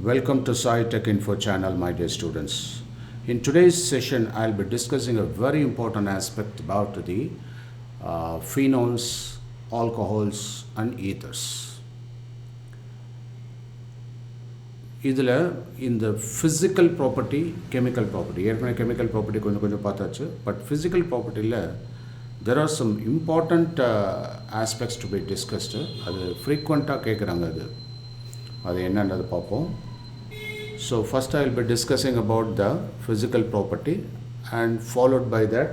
Welcome to Sai Tech Info channel, my dear students. In today's session, I'll be discussing a very important aspect about the phenols, alcohols and ethers. இதில் இந்த physical property, chemical property, ஏற்கனவே chemical property கொஞ்சம் பார்த்தாச்சு. But physical propertyல there are some important aspects to be discussed. அது frequently கேட்குறாங்க அது என்னன்றது பார்ப்போம். So first I will be discussing about the physical property, and followed by that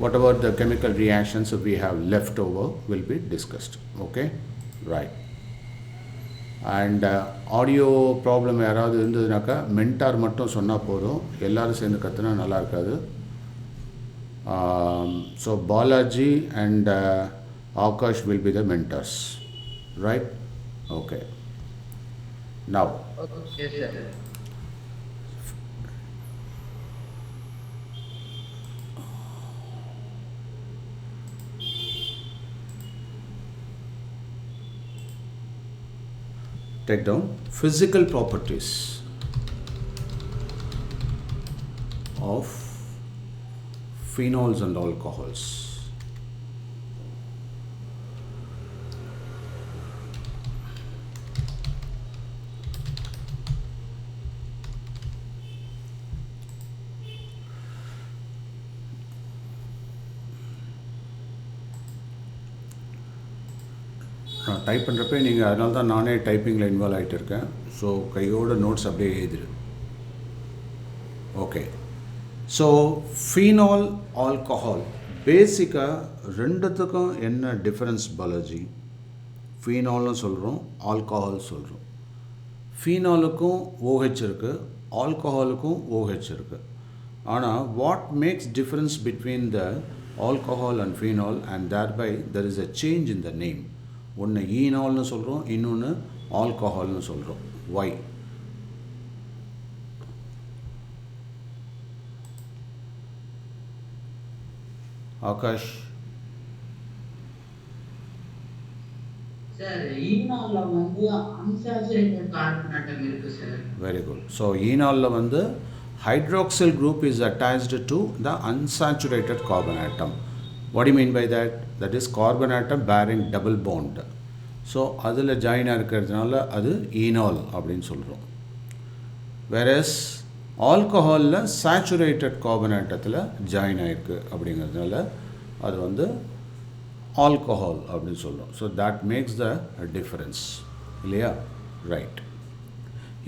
whatever the chemical reactions we have left over will be discussed. Okay, right. And audio problem யாராவது இருந்ததுனாக்கா mentor மட்டும் சொன்னால் போதும், எல்லாரும் சேர்ந்து கற்றுனா நல்லா இருக்காது. So Balaji and Akash will be the mentors, right? Okay. Now, okay, sir. take down physical properties of phenols and alcohols. நான் type பண்ணுறப்ப நீங்கள் அதனால தான் நானே டைப்பிங்கில் இன்வால்வ் ஆகிட்டு இருக்கேன். ஸோ கையோட நோட்ஸ் அப்படியே எழுதிடு. ஓகே, ஸோ ஃபீனால் ஆல்கஹால் பேசிக்காக ரெண்டுத்துக்கும் என்ன டிஃப்ரென்ஸ் பாலாஜி? ஃபீனால்னு சொல்கிறோம், ஆல்கஹால் சொல்கிறோம். ஃபீனாலுக்கும் OH இருக்குது, ஆல்கஹாலுக்கும் OH இருக்குது. ஆனால் what makes difference between the alcohol and phenol, and தேர்பை there is a change in the name. ஒன்று ஈனால்னு சொல்கிறோம், இன்னொன்று ஆல்கஹால்னு சொல்கிறோம். ஒய்? ஆகாஷ் சார், ஈனால்ல வந்து அன்சாச்சுரேட்டட் கார்பன் ஆட்டம் இருக்கு சார். Very good. ஸோ ஈனாலில் வந்து hydroxyl group is attached to the unsaturated carbon atom. What do you mean by that? That is carbon atom bearing double bond. So அதில் ஜாயினாக இருக்கிறதுனால அது enol அப்படின்னு சொல்கிறோம். Whereas ஆல்கஹாலில் saturated carbon ஆட்டத்தில் join ஆகிருக்கு அப்படிங்கிறதுனால அது வந்து ஆல்கஹால் அப்படின்னு சொல்கிறோம். So that makes the difference, இல்லையா? ரைட்.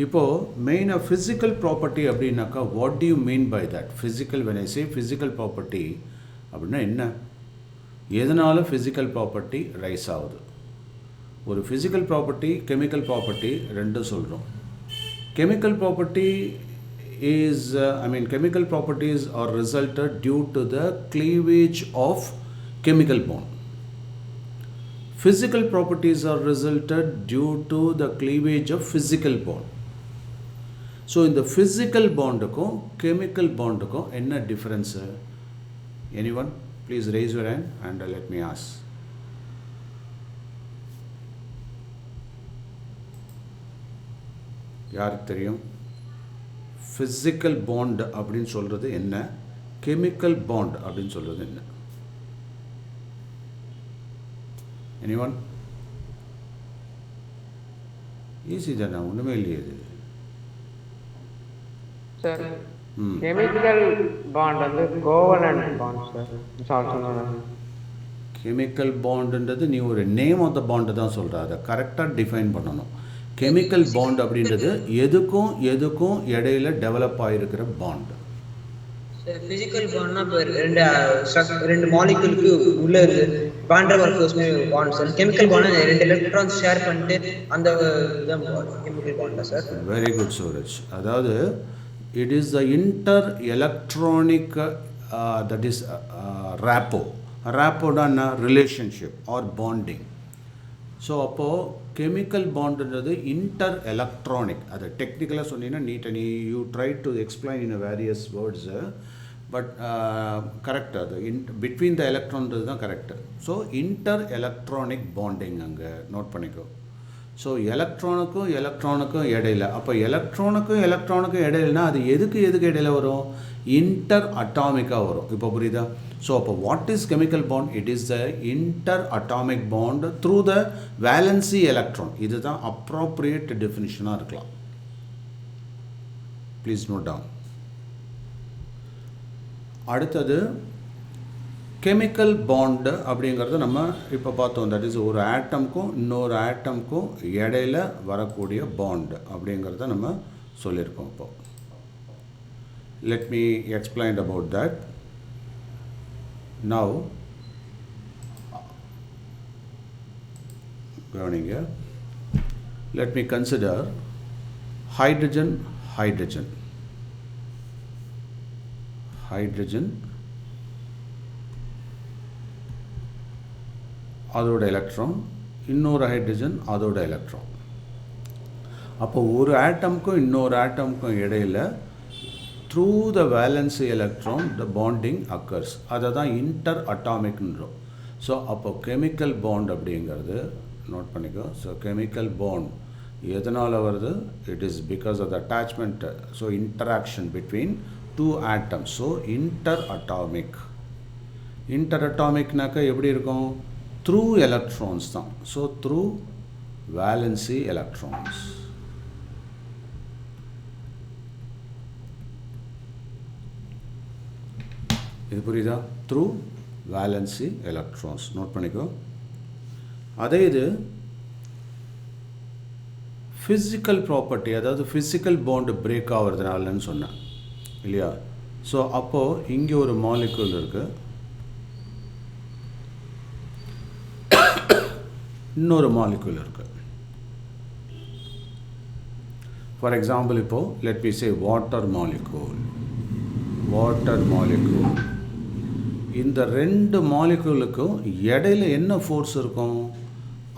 இப்போது மெயினாக ஃபிசிக்கல் ப்ராப்பர்ட்டி அப்படின்னாக்கா what do you mean by that? Physical, when I say physical property அப்படின்னா என்ன? எதனால் ஃபிசிக்கல் ப்ராப்பர்ட்டி ரைஸ் ஆகுது? ஒரு ஃபிசிக்கல் ப்ராப்பர்ட்டி, கெமிக்கல் ப்ராப்பர்ட்டி ரெண்டும் சொல்கிறோம். Chemical property is chemical properties are resulted due to the cleavage of chemical bond. Physical properties are resulted due to the cleavage of physical bond. So in the physical bondக்கும் chemical bondக்கும் என்ன difference? Anyone? Please raise your hand and let me ask. யாருக்கு தெரியும்? Physical bond அப்படின்னு சொல்கிறது என்ன, chemical bond அப்படின்னு சொல்கிறது என்ன? Anyone? Easy தானே, ஒன்றுமே இல்லையே இது. சார், கெமிக்கல் பாண்ட் வந்து கோவலன்ட் பாண்ட் சார். கெமிக்கல் பாண்டுன்றது நீ ஒரு நேம் ஆஃப் த பாண்டு தான் சொல்கிற, அதை கரெக்டாக டிஃபைன் பண்ணணும். கெமிக்கல் பாண்ட் அப்படின்றது எதுக்கும் இடையில டெவலப் ஆகிருக்கிற பாண்ட். ஃபிசிக்கல் பாண்ட்னா ரெண்டு மாலிக்யூலுக்கு உள்ள bond works bond sir. Chemical bond ரெண்டு எலக்ட்ரான்ஸ் ஷேர் பண்ணிட்டு அந்த chemical bond sir. Very good Suraj. அதாவது it is the inter electronic, that is rapport. ரேப்போடான ரிலேஷன்ஷிப் ஆர் பாண்டிங். ஸோ அப்போது கெமிக்கல் பாண்டுன்றது இன்டர் எலக்ட்ரானிக். அது டெக்னிக்கலாக சொன்னீங்கன்னா நீட்டாக you try to explain in various words, but correct. அது பிட்வீன் த எலக்ட்ரான்றது தான் correct. So inter electronic bonding அங்கே நோட் பண்ணிக்கோ. ஸோ எலக்ட்ரானுக்கும் இடையில, அப்போ எலக்ட்ரானுக்கும் இடையிலனா அது எதுக்கு இடையில வரும்? இன்டர் அட்டாமிக்காக வரும். இப்போ புரியுதா? ஸோ அப்போ what is chemical bond? It is the interatomic bond through the valency electron. இதுதான் அப்ராப்ரியேட் டெஃபினிஷனாக இருக்கலாம். Please note down. அடுத்தது கெமிக்கல் பாண்டு அப்படிங்கிறது நம்ம இப்போ பார்த்தோம். தட் இஸ் ஒரு ஆட்டம்க்கும் இன்னொரு ஆட்டம்க்கும் இடையில வரக்கூடிய பாண்டு அப்படிங்கிறத நம்ம சொல்லியிருக்கோம். இப்போ let me explain about that. Now கவனிங்க. லெட் மீ கன்சிடர் ஹைட்ரஜன் அதோட எலக்ட்ரான், இன்னொரு ஹைட்ரஜன் அதோட எலக்ட்ரான். அப்போ ஒரு ஆட்டம்க்கும் இன்னொரு ஆட்டம்க்கும் இடையில் through the valency electron the bonding occurs. அதை தான் இன்டர் அட்டாமிக்ன்றோம். ஸோ அப்போ கெமிக்கல் பாண்ட் அப்படிங்கிறது நோட் பண்ணிக்கோ. ஸோ கெமிக்கல் பாண்ட் எதனால் வருது? It is because of the attachment. So interaction between two atoms. So inter அட்டாமிக்னாக்கா எப்படி இருக்கும்? த்ரூ எலக்ட்ரான்ஸ் தான். So through valency electrons. இது புரியுதா? த்ரூ வேலன்சி எலக்ட்ரான்ஸ் நோட் பண்ணிக்கோ. அதே இது ஃபிசிக்கல் ப்ராப்பர்ட்டி, அதாவது ஃபிசிக்கல் பாண்டு பிரேக் ஆகிறதுனாலன்னு சொன்னேன் இல்லையா? ஸோ அப்போது இங்கே ஒரு மாலிக்யூல் இருக்குது, இன்னொரு மாலிக்யூல் இருக்குது. ஃபார் எக்ஸாம்பிள் இப்போது லெட் மீ சே வாட்டர் மாலிக்யூல். இந்த ரெண்டு மாலிக்யூலுக்கும் இடையில என்ன ஃபோர்ஸ் இருக்கும்?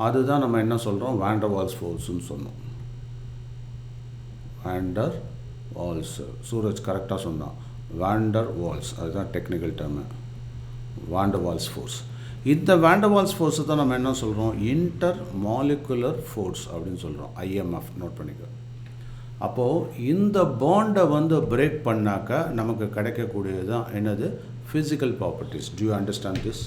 அதுதான் நம்ம என்ன சொல்கிறோம்? வாண்டர் வால்ஸ் ஃபோர்ஸ்னு சொன்னோம். Van der Waals. சூரஜ் கரெக்டாக சொன்னான். வாண்டர் வால்ஸ் அதுதான் technical term. Van der Waals force. இந்த வாண்டர் வால்ஸ் ஃபோர்ஸை தான் நம்ம என்ன சொல்கிறோம்? இன்டர் மாலிகுலர் ஃபோர்ஸ் அப்படின்னு சொல்கிறோம். IMF நோட் பண்ணிக்க. அப்போது இந்த பாண்டை வந்து பிரேக் பண்ணாக்கா நமக்கு கிடைக்கக்கூடியது தான் என்னது? Physical properties. To you understand this?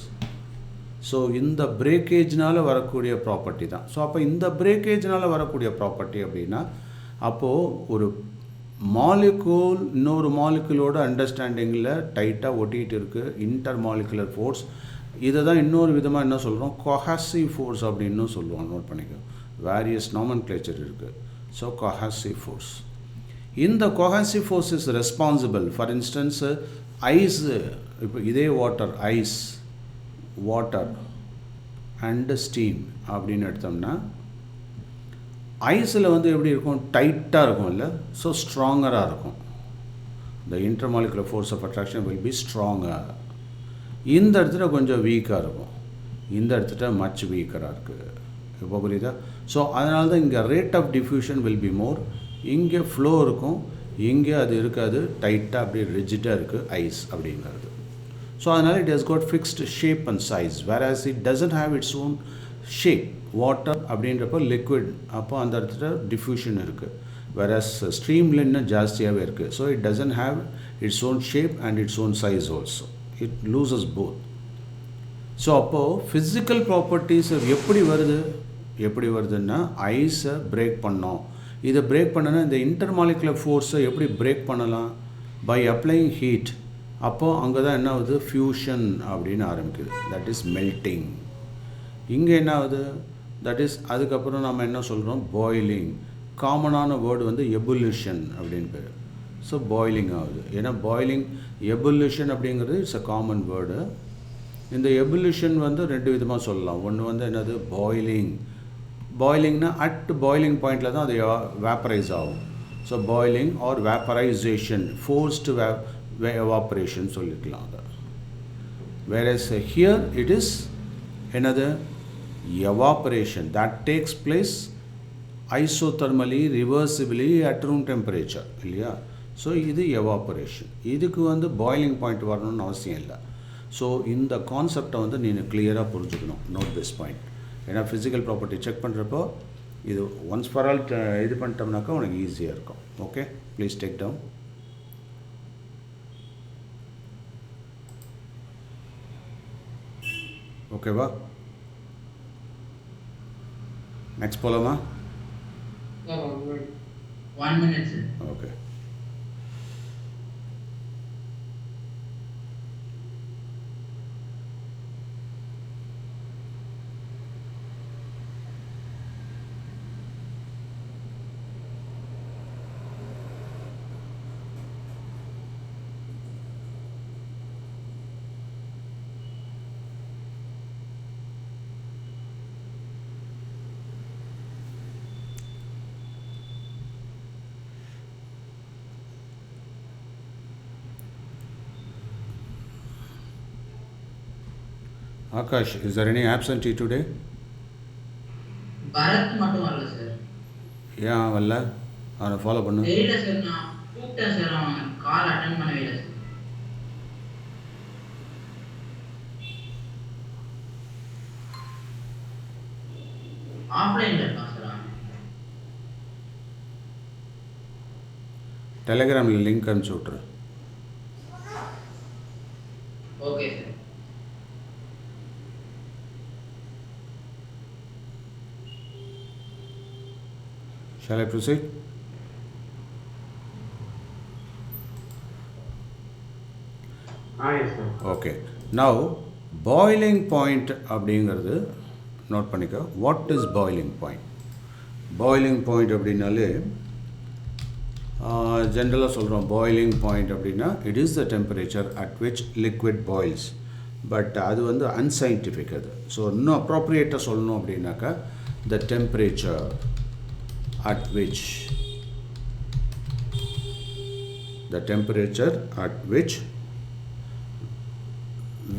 So இந்த பிரேக்கேஜ்னால் வரக்கூடிய ப்ராப்பர்ட்டி தான். ஸோ அப்போ இந்த பிரேக்கேஜ்னால் வரக்கூடிய ப்ராப்பர்ட்டி அப்படின்னா அப்போது ஒரு மாலிகூல் இன்னொரு மாலிகுலோட அண்டர்ஸ்டாண்டிங்கில் டைட்டாக ஒட்டிகிட்டு இருக்குது. Inter molecular force. இதை தான் இன்னொரு விதமாக என்ன சொல்கிறோம்? கொஹசிவ் ஃபோர்ஸ் அப்படின்னு சொல்லுவோம். நோட் பண்ணிக்க. வேரியஸ் நாமன்க்ளேச்சர் இருக்குது. So cohesive force. இந்த cohesive force is responsible. For instance ice, இப்போ இதே வாட்டர் அண்டு ஸ்டீம் அப்படின்னு எடுத்தோம்னா ஐஸில் வந்து எப்படி இருக்கும்? டைட்டாக இருக்கும் இல்லை? ஸோ ஸ்ட்ராங்கராக இருக்கும். The intermolecular force of attraction will be stronger. இந்த இடத்துல கொஞ்சம் வீக்காக இருக்கும், இந்த இடத்துல மச் வீக்கராக இருக்குது. இப்போ புரியுதா? ஸோ அதனால தான் இங்கே rate of diffusion will be more. இங்கே ஃப்ளோ இருக்கும், இங்கே அது இருக்காது. டைட்டாக அப்படியே ரிஜிட்டாக இருக்குது ஐஸ் அப்படிங்கிறது. ஸோ அதனால் it has got fixed shape and size. Whereas it doesn't have its own shape. Water அப்படின்றப்போ லிக்விட், அப்போ அந்த இடத்துல டிஃப்யூஷன் இருக்குது. வேர்ஆஸ் ஸ்ட்ரீமில் இன்னும் ஜாஸ்தியாகவே இருக்குது. So it doesn't have its own shape and its own size also. It loses both. So அப்போது physical properties எப்படி வருதுன்னா ஐஸை பிரேக் பண்ணோம். இதை பிரேக் பண்ணனா இந்த இன்டர்மாலிகுலர் ஃபோர்ஸை எப்படி பிரேக் பண்ணலாம்? By applying heat. அப்போது அங்கே தான் என்ன ஆகுது? ஃபியூஷன் அப்படின்னு ஆரம்பிக்குது. That is melting. இங்கே என்ன ஆகுது? தட் இஸ் அதுக்கப்புறம் நம்ம என்ன சொல்கிறோம்? பாயிலிங். காமனான வேர்டு வந்து எபுலிஷன் அப்படின்னு பேர். ஸோ பாயிலிங் ஆகுது. ஏன்னா பாயிலிங் எபுலிஷன் அப்படிங்கிறது இட்ஸ் அ காமன் வேர்டு. இந்த எபுலிஷன் வந்து ரெண்டு விதமாக சொல்லலாம். ஒன்று வந்து என்னது? பாயிலிங்னா அட் பாயிலிங் பாயிண்டில் தான் அது வேப்பரைஸ் ஆகும். So boiling or vaporization, forced evaporation சொல்லிக்கலாம் அதை. வேறஸ் ஹியர் இட் இஸ் என்னது? Evaporation that takes place isothermally, reversibly at room temperature இல்லையா? ஸோ இது எவாப்பரேஷன். இதுக்கு வந்து பாயிலிங் பாயிண்ட் வரணும்னு அவசியம் இல்லை. ஸோ இந்த கான்செப்டை வந்து நீங்கள் கிளியராக புரிஞ்சுக்கணும். Note this point. ஏன்னா ஃபிசிக்கல் ப்ராப்பர்ட்டி செக் பண்ணுறப்போ இது ஒன்ஸ் ஃபார் ஆல் இது பண்ணிட்டோம்னாக்கா உனக்கு ஈஸியாக இருக்கும். Okay, please take down. ஓகேவா? நெக்ஸ்ட் போகலாமா? 1 minute, sir. Okay. Akash, is there any absentee today? Bharat மட்டும் வரல சார். ஏன் வரல? அவனை ஃபாலோ பண்ணு. தெரியல சார், நான் கூப்பிட்டேன் சார், அவன் கால் அட்டெண்ட் பண்ணவே இல்லை சார். ஆஃப்லைன்ல இருக்கான் சார் அவன். டெலிகிராமில் லிங்க் அனுப்பிச்சி விட்ரு. Okay sir. Shall I proceed? yes sir. Okay. Now, boiling point அப்படிங்கிறது நோட் பண்ணிக்க. What is boiling point? Boiling point அப்படின்னாலே ஜென்ரலாக சொல்கிறோம். பாய்லிங் பாயிண்ட் அப்படின்னா it is the temperature at which liquid boils. But அது வந்து அன்சைன்டிஃபிக் அது. ஸோ இன்னும் அப்ரோப்ரியேட்டாக சொல்லணும் அப்படின்னாக்கா த temperature at which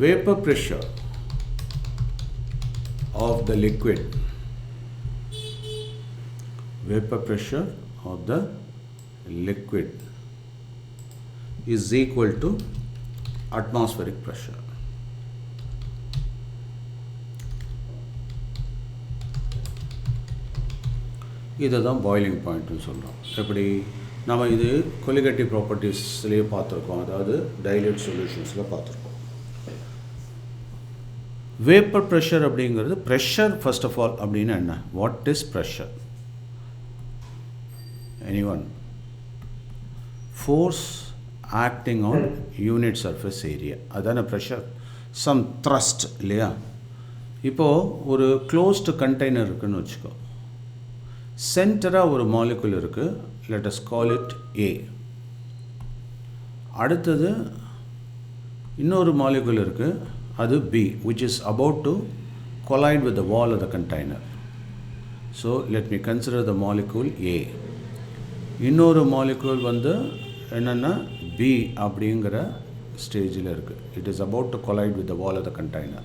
vapor pressure of the liquid is equal to atmospheric pressure. இதை தான் பாய்லிங் பாயிண்ட்னு சொல்கிறோம். எப்படி நம்ம இது கொலிகேட்டிவ் ப்ராப்பர்ட்டிஸ்லேயே பார்த்துருக்கோம், அதாவது டைல்யூட் சொல்யூஷன்ஸில் பார்த்துருக்கோம். வேப்பர் ப்ரெஷர் அப்படிங்கிறது ப்ரெஷர் ஃபர்ஸ்ட் ஆஃப் ஆல் அப்படின்னா என்ன? What is pressure? Anyone? Force acting on unit surface area, அதான ப்ரெஷர். சம் த்ரஸ்ட் இல்லையா? இப்போது ஒரு க்ளோஸ்டு கண்டெய்னர் இருக்குதுன்னு வச்சுக்கோ. சென்டராக ஒரு மாலிகுல் இருக்குது, let us call it A. அடுத்தது இன்னொரு மாலிகுல் இருக்குது, அது B, which is about to collide with the wall of the container. So let me consider the molecule A. இன்னொரு மாலிகுல் வந்து என்னென்னா B அப்படிங்கிற ஸ்டேஜில் இருக்குது. It is about to collide with the wall of the container.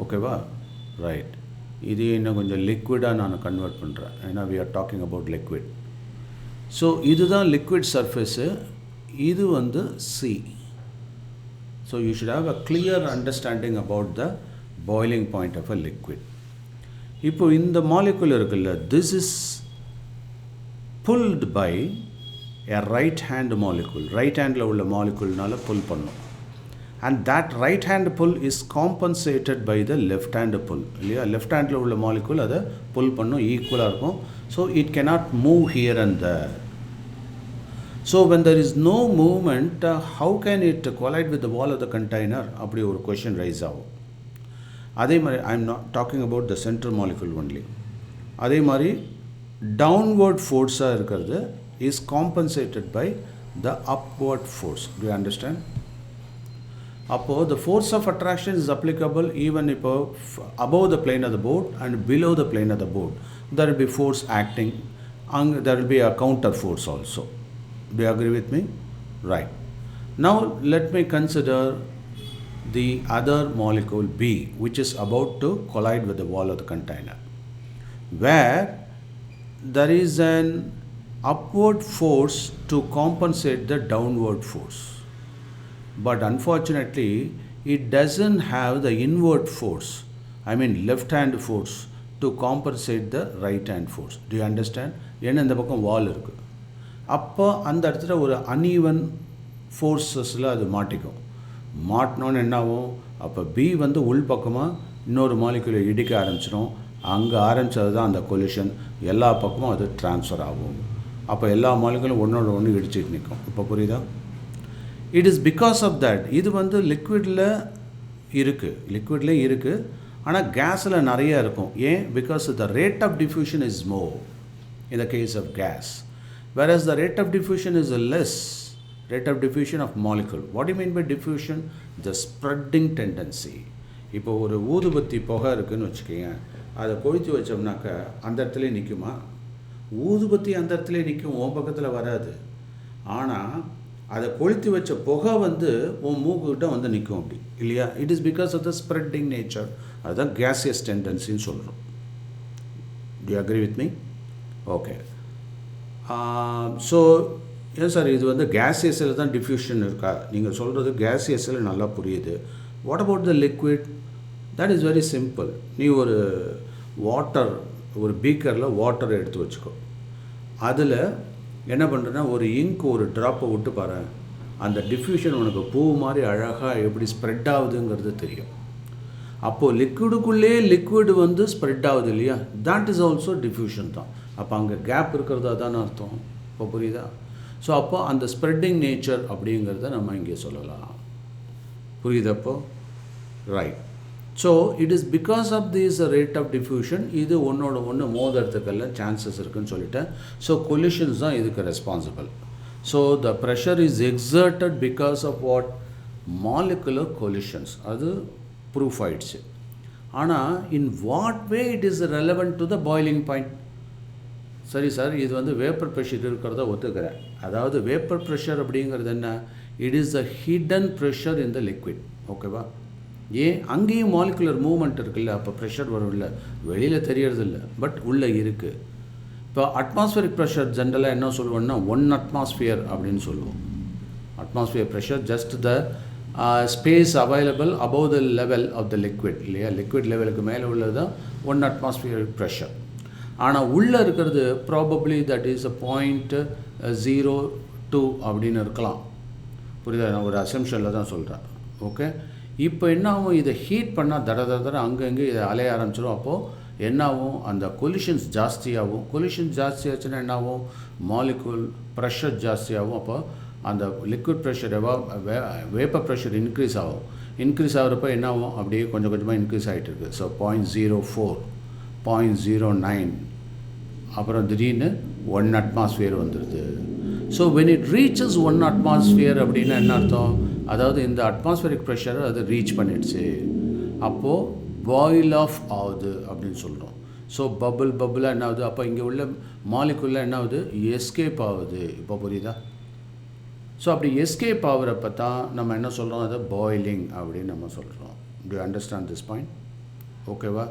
ஓகேவா? Right. இது இன்னும் கொஞ்சம் லிக்விடாக நான் கன்வெர்ட் பண்ணுறேன், ஏன்னா we are talking about liquid. So இதுதான் லிக்விட் சர்ஃபேஸு, இது வந்து C. So you should have a clear understanding about the boiling point of a liquid. இப்போ இந்த மாலிகுல் இருக்குல்ல, this is pulled by a right hand molecule. Right ஹேண்டில் உள்ள மாலிகுல்னால புல் பண்ணும். And that right hand pull is compensated by the left hand pull. இல்லையா? Left handle உள்ள molecule அதை புல் பண்ணும், ஈக்குவலாக இருக்கும். So it cannot move here and there. So when there is no movement, how can it collide with the wall of the container? அப்படி ஒரு question rice ஆகும். அதே மாதிரி I am not talking about the central molecule only. அதே மாதிரி downward force-ஆக இருக்கிறது is compensated by the upward force. Do you understand? அப்போது the force of attraction is applicable even இப்போ above the plane of the board and below the plane of the board. There will be force acting, and there will be a counter force also. Do you agree with me? Right. Now let me consider the other molecule B, which is about to collide with the wall of the container, where there is an upward force to compensate the downward force. But unfortunately, it doesn't have the inward force, I mean left hand force, to compensate the right hand force. Do you understand? ஏன்னா இந்த பக்கம் வால் இருக்குது, அப்போ அந்த இடத்துல ஒரு uneven ஃபோர்ஸஸில் அது மாட்டிக்கும். மாட்டினோன்னு என்னாகும், அப்போ பி வந்து உள் பக்கமாக இன்னொரு மாலிகுலை இடிக்க ஆரம்பிச்சிடும். அங்கே ஆரம்பித்தது தான் அந்த கொலிஷன், எல்லா பக்கமும் அது ட்ரான்ஸ்ஃபர் ஆகும். அப்போ எல்லா மாலிகுலும் ஒன்றோட ஒன்று இடிச்சிட்டு நிற்கும். இப்போ புரியுதா? It is because of that. இது வந்து லிக்விடில் இருக்குது, ஆனால் கேஸில் நிறையா இருக்கும். ஏன்? Because the rate of diffusion is more in the case of gas, whereas the rate of diffusion is less, rate of diffusion of molecule. What do you mean by diffusion? The spreading tendency. இப்போ ஒரு ஊதுபத்தி புகை இருக்குதுன்னு வச்சுக்கோங்க, அதை கொளுத்தி வச்சோம்னாக்கா அந்த இடத்துல நிற்குமா? ஊதுபத்தி அந்த இடத்துல நிற்கும், உன் பக்கத்தில் வராது. ஆனால் அதை கொளுத்தி வச்ச புகை வந்து உன் மூக்குக்கிட்ட வந்து நிற்கும், அப்படி இல்லையா? It is because of the spreading nature. அதுதான் கேசியஸ் டெண்டன்சின்னு சொல்கிறோம். Do you agree with me? Okay. So ஏன் சார் இது வந்து கேசியஸில் தான் டிஃப்யூஷன் இருக்கா? நீங்கள் சொல்கிறது கேசியஸில் நல்லா புரியுது. What about the liquid? That is very simple. நீ ஒரு பீக்கரில் வாட்டரை எடுத்து வச்சுக்கோ. அதில் என்ன பண்ணுறேன்னா ஒரு இங்க் ஒரு ட்ராப்பை விட்டு பாரு, அந்த டிஃப்யூஷன் உனக்கு பூ மாதிரி அழகாக எப்படி ஸ்ப்ரெட் ஆகுதுங்கிறது தெரியும். அப்போது லிக்விடுக்குள்ளே லிக்விடு வந்து ஸ்ப்ரெட் ஆகுது இல்லையா? தட் இஸ் ஆல்சோ டிஃப்யூஷன் தான். அப்போ அங்கே கேப் இருக்கிறதா தானே அர்த்தம். இப்போ புரியுதா? ஸோ அப்போ அந்த ஸ்ப்ரெட்டிங் நேச்சர் அப்படிங்கிறத நம்ம இங்கே சொல்லலாம். புரியுதப்போ? Right. So it is because of this rate of diffusion, இது ஒன்றோட ஒன்று மோதுறதுக்கெல்லாம் சான்சஸ் இருக்குதுன்னு சொல்லிட்டேன். ஸோ கொலிஷன்ஸ் தான் இதுக்கு responsible. So the pressure is exerted because of what? Molecular collisions. அது ப்ரூஃப் ஆயிடுச்சு. ஆனால் in what way it is relevant to the boiling point? சரி சார், இது வந்து வேப்பர் ப்ரெஷர் இருக்கிறத ஒத்துக்கிறேன். அதாவது வேப்பர் ப்ரெஷர் அப்படிங்கிறது என்ன? It is the hidden pressure in the liquid. ஓகேவா? ஏன்? அங்கேயும் மாலிகுலர் மூவ்மெண்ட் இருக்குல்ல, அப்போ ப்ரெஷர் வரும் இல்லை, வெளியில் தெரியறது இல்லை, பட் உள்ளே இருக்குது. இப்போ அட்மாஸ்பியரிக் ப்ரெஷர் ஜென்ரலாக என்ன சொல்லுவோம்னா 1 atmosphere அப்படின்னு சொல்லுவோம். Atmosphere pressure just the space available above the level of the liquid இல்லையா? லிக்விட் லெவலுக்கு மேலே உள்ளது தான் 1 atmosphere ப்ரெஷர். ஆனால் உள்ளே இருக்கிறது ப்ராபப்ளி தட் இஸ் 0.02 அப்படின்னு இருக்கலாம். புரியுதா? நான் ஒரு அசம்ஷனில் தான் சொல்கிறேன். ஓகே. இப்போ என்ன ஆகும்? இதை ஹீட் பண்ணால் தட அங்கங்கே இதை அலைய ஆரம்பிச்சிடும். அப்போது என்ன ஆகும்? அந்த கொலிஷன்ஸ் ஜாஸ்தியாகும். கொலிஷன்ஸ் ஜாஸ்தியாச்சுன்னா என்ன ஆகும்? மாலிகுல் ப்ரெஷர் ஜாஸ்தியாகும். அப்போ அந்த liquid pressure vapour pressure increase ஆகும். இன்க்ரீஸ் ஆகிறப்ப என்ன ஆகும்? அப்படியே கொஞ்சம் கொஞ்சமாக இன்க்ரீஸ் ஆகிட்டு இருக்குது. ஸோ 0.04, 0.09, அப்புறம் திடீர்னு 1 atmosphere வந்துடுது. So when it reaches 1 atmosphere அப்படின்னா என்ன அர்த்தம்? அதாவது இந்த அட்மாஸ்பியரிக் ப்ரெஷரை அது ரீச் பண்ணிடுச்சு. அப்போது பாயில் ஆஃப் ஆகுது அப்படின்னு சொல்கிறோம். ஸோ பபுளாக என்ன ஆகுது? அப்போ இங்கே உள்ள மாலிகுலில் என்ன ஆகுது? எஸ்கேப் ஆகுது. இப்போ புரியுதா? ஸோ அப்படி எஸ்கேப் ஆகுறப்ப தான் நம்ம என்ன சொல்கிறோம்? அதை பாயிலிங் அப்படின்னு நம்ம சொல்கிறோம். Do you understand this point? ஓகேவா?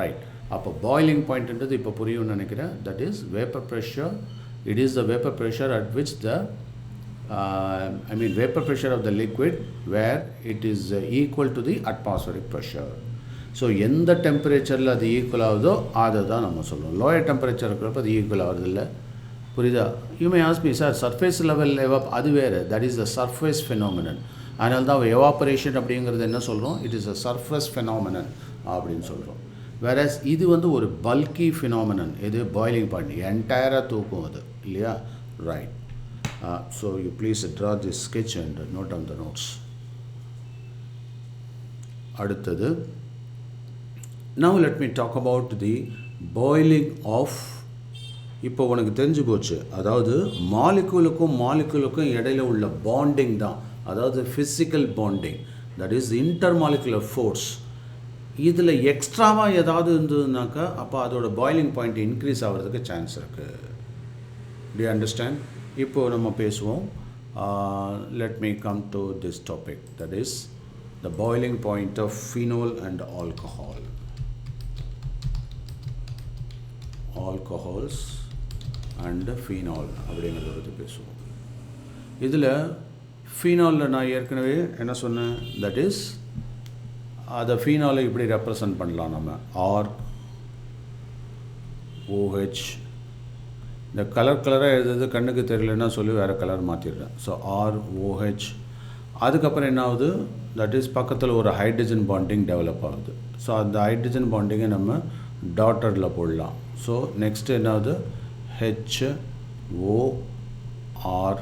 ரைட். அப்போ பாயிலிங் பாயிண்ட்ன்றது இப்போ புரியும்னு நினைக்கிறேன். That is vapour pressure. It is the vapour pressure at which the vapour pressure of the liquid where it is equal to the atmospheric pressure. So எந்த டெம்பரேச்சரில் அது equal ஆகுதோ அதை தான் நம்ம சொல்லுவோம். லோயர் டெம்பரேச்சர் இருக்கிறப்ப அது ஈக்குவல் ஆகுறது இல்லை. புரியுதா? You may ask me sir surface level அது வேறு, that is the surface phenomenon. அதனால தான் எவாப்பரேஷன் அப்படிங்கிறது என்ன சொல்கிறோம்? It is a surface phenomenon அப்படின்னு சொல்கிறோம். வேறஸ் இது வந்து ஒரு பல்கி ஃபினாமினன். இது பாய்லிங் பாயிண்ட் என்டையராக தூக்கும் அது இல்லையா? Right. So you please draw this sketch and note on the notes. அடுத்தது now let me talk about the boiling of. இப்போ உனக்கு தெரிஞ்சு போச்சு, அதாவது மாலிகுலுக்கும் இடையில உள்ள பாண்டிங் தான், அதாவது physical bonding, that is intermolecular force. இதில் எக்ஸ்ட்ராவாக ஏதாவது இருந்ததுனாக்கா அப்போ அதோட பாய்லிங் பாயிண்ட் இன்க்ரீஸ் ஆகிறதுக்கு சான்ஸ் இருக்குது. Do you understand? இப்போது நம்ம பேசுவோம். Let me come to this topic, that is the boiling point of phenol and alcohols and phenol அப்படிங்கிறத பற்றி பேசுவோம். இதில் ஃபீனாலில் நான் ஏற்கனவே என்ன சொன்னேன்? தட் இஸ் அதை ஃபீனாலை இப்படி ரெப்ரசன்ட் பண்ணலாம் நம்ம. R OH. இந்த கலராக எழுதுறது கண்ணுக்கு தெரியலன்னா சொல்லி வேறு கலர் மாற்றிடுறேன். So ROH. அதுக்கப்புறம் என்ன ஆகுது, தட் இஸ் பக்கத்தில் ஒரு ஹைட்ரஜன் பாண்டிங் டெவலப் ஆகுது. ஸோ அந்த ஹைட்ரஜன் பாண்டிங்கை நம்ம டாட்டரில் போடலாம். ஸோ நெக்ஸ்ட்டு என்ன ஆகுது, HOR.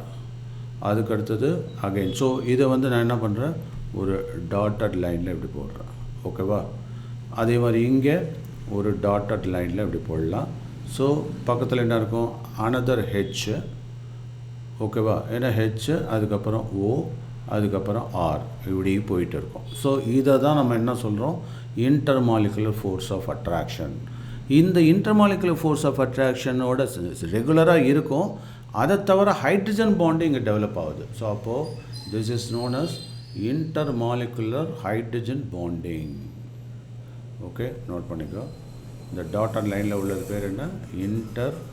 அதுக்கடுத்தது அகைன். ஸோ இதை வந்து நான் என்ன பண்ணுறேன், ஒரு டாட்டட் லைனில் இப்படி போடுறேன். ஓகேவா? அதே மாதிரி இங்கே ஒரு டாட்டட் லைனில் இப்படி போடலாம். ஸோ பக்கத்தில் என்ன இருக்கும், அனதர் H. ஓகேவா? ஏன்னா H, அதுக்கப்புறம் O, அதுக்கப்புறம் R இப்படி போயிட்டு இருக்கும். ஸோ இதை தான் நம்ம என்ன சொல்கிறோம், இன்டர்மாலிகுலர் ஃபோர்ஸ் ஆஃப் அட்ராக்ஷன். இந்த இன்டர்மாலிகுலர் ஃபோர்ஸ் ஆஃப் அட்ராக்ஷனோட ரெகுலராக இருக்கும். அதை தவிர ஹைட்ரஜன் பாண்டு இங்கே டெவலப் ஆகுது. ஸோ அப்போது this is known as intermolecular hydrogen bonding. Okay, note பண்ணிக்கோ. இந்த டாட்டட் லைனில் உள்ளது பேர் என்ன, intermolecular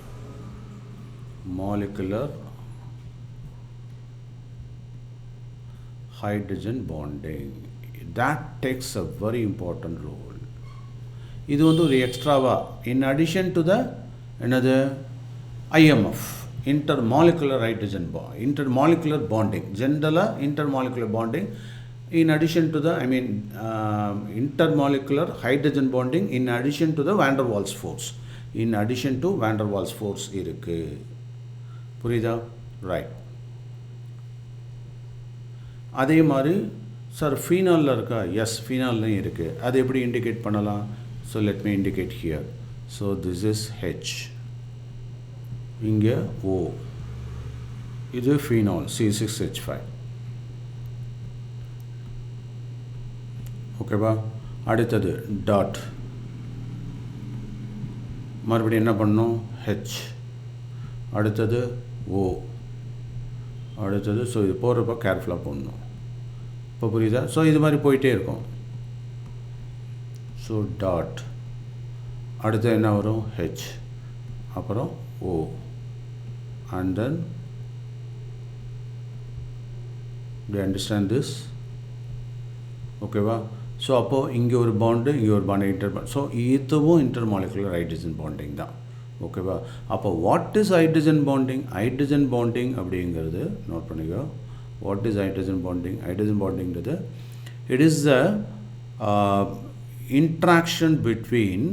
hydrogen bonding. That takes a very important role. இது வந்து ஒரு எக்ஸ்ட்ராவா in addition to the என்னது IMF, intermolecular hydrogen bond, intermolecular bonding, general intermolecular bonding, in addition to the intermolecular hydrogen bonding, in addition to the van der Waals force, in addition to van der Waals force இருக்கு. புரியுதா? Right. அதே மாதிரி sir ஃபீனாலில் இருக்கா? S, ஃபீனால்லையும் இருக்குது. அது எப்படி indicate பண்ணலாம்? So let me indicate here. So this is H, இங்கே O, இது ஃபீனால் C6H5. ஓகேவா? அடுத்தது டாட், மறுபடியும் என்ன பண்ணணும், H, அடுத்தது O, அடுத்தது. ஸோ இது போடுறப்போ கேர்ஃபுல்லாக போடணும். இப்போ புரியுதா? ஸோ இது மாதிரி போயிட்டே இருக்கும். ஸோ டாட், அடுத்து என்ன வரும், H, அப்புறம் O, and then to understand this. ஓகேவா? ஸோ அப்போது இங்கே ஒரு பாண்டு, இங்கே ஒரு பாண்டு, இன்டர். ஸோ இதுவும் இன்டர்மாலிகுலர் ஹைட்ரஜன் பாண்டிங் தான். ஓகேவா? அப்போ what is hydrogen bonding? Hydrogen bonding அப்படிங்கிறது நோட் பண்ணிக்கோ. What is hydrogen bonding? Hydrogen பாண்டிங்கிறது it is the interaction between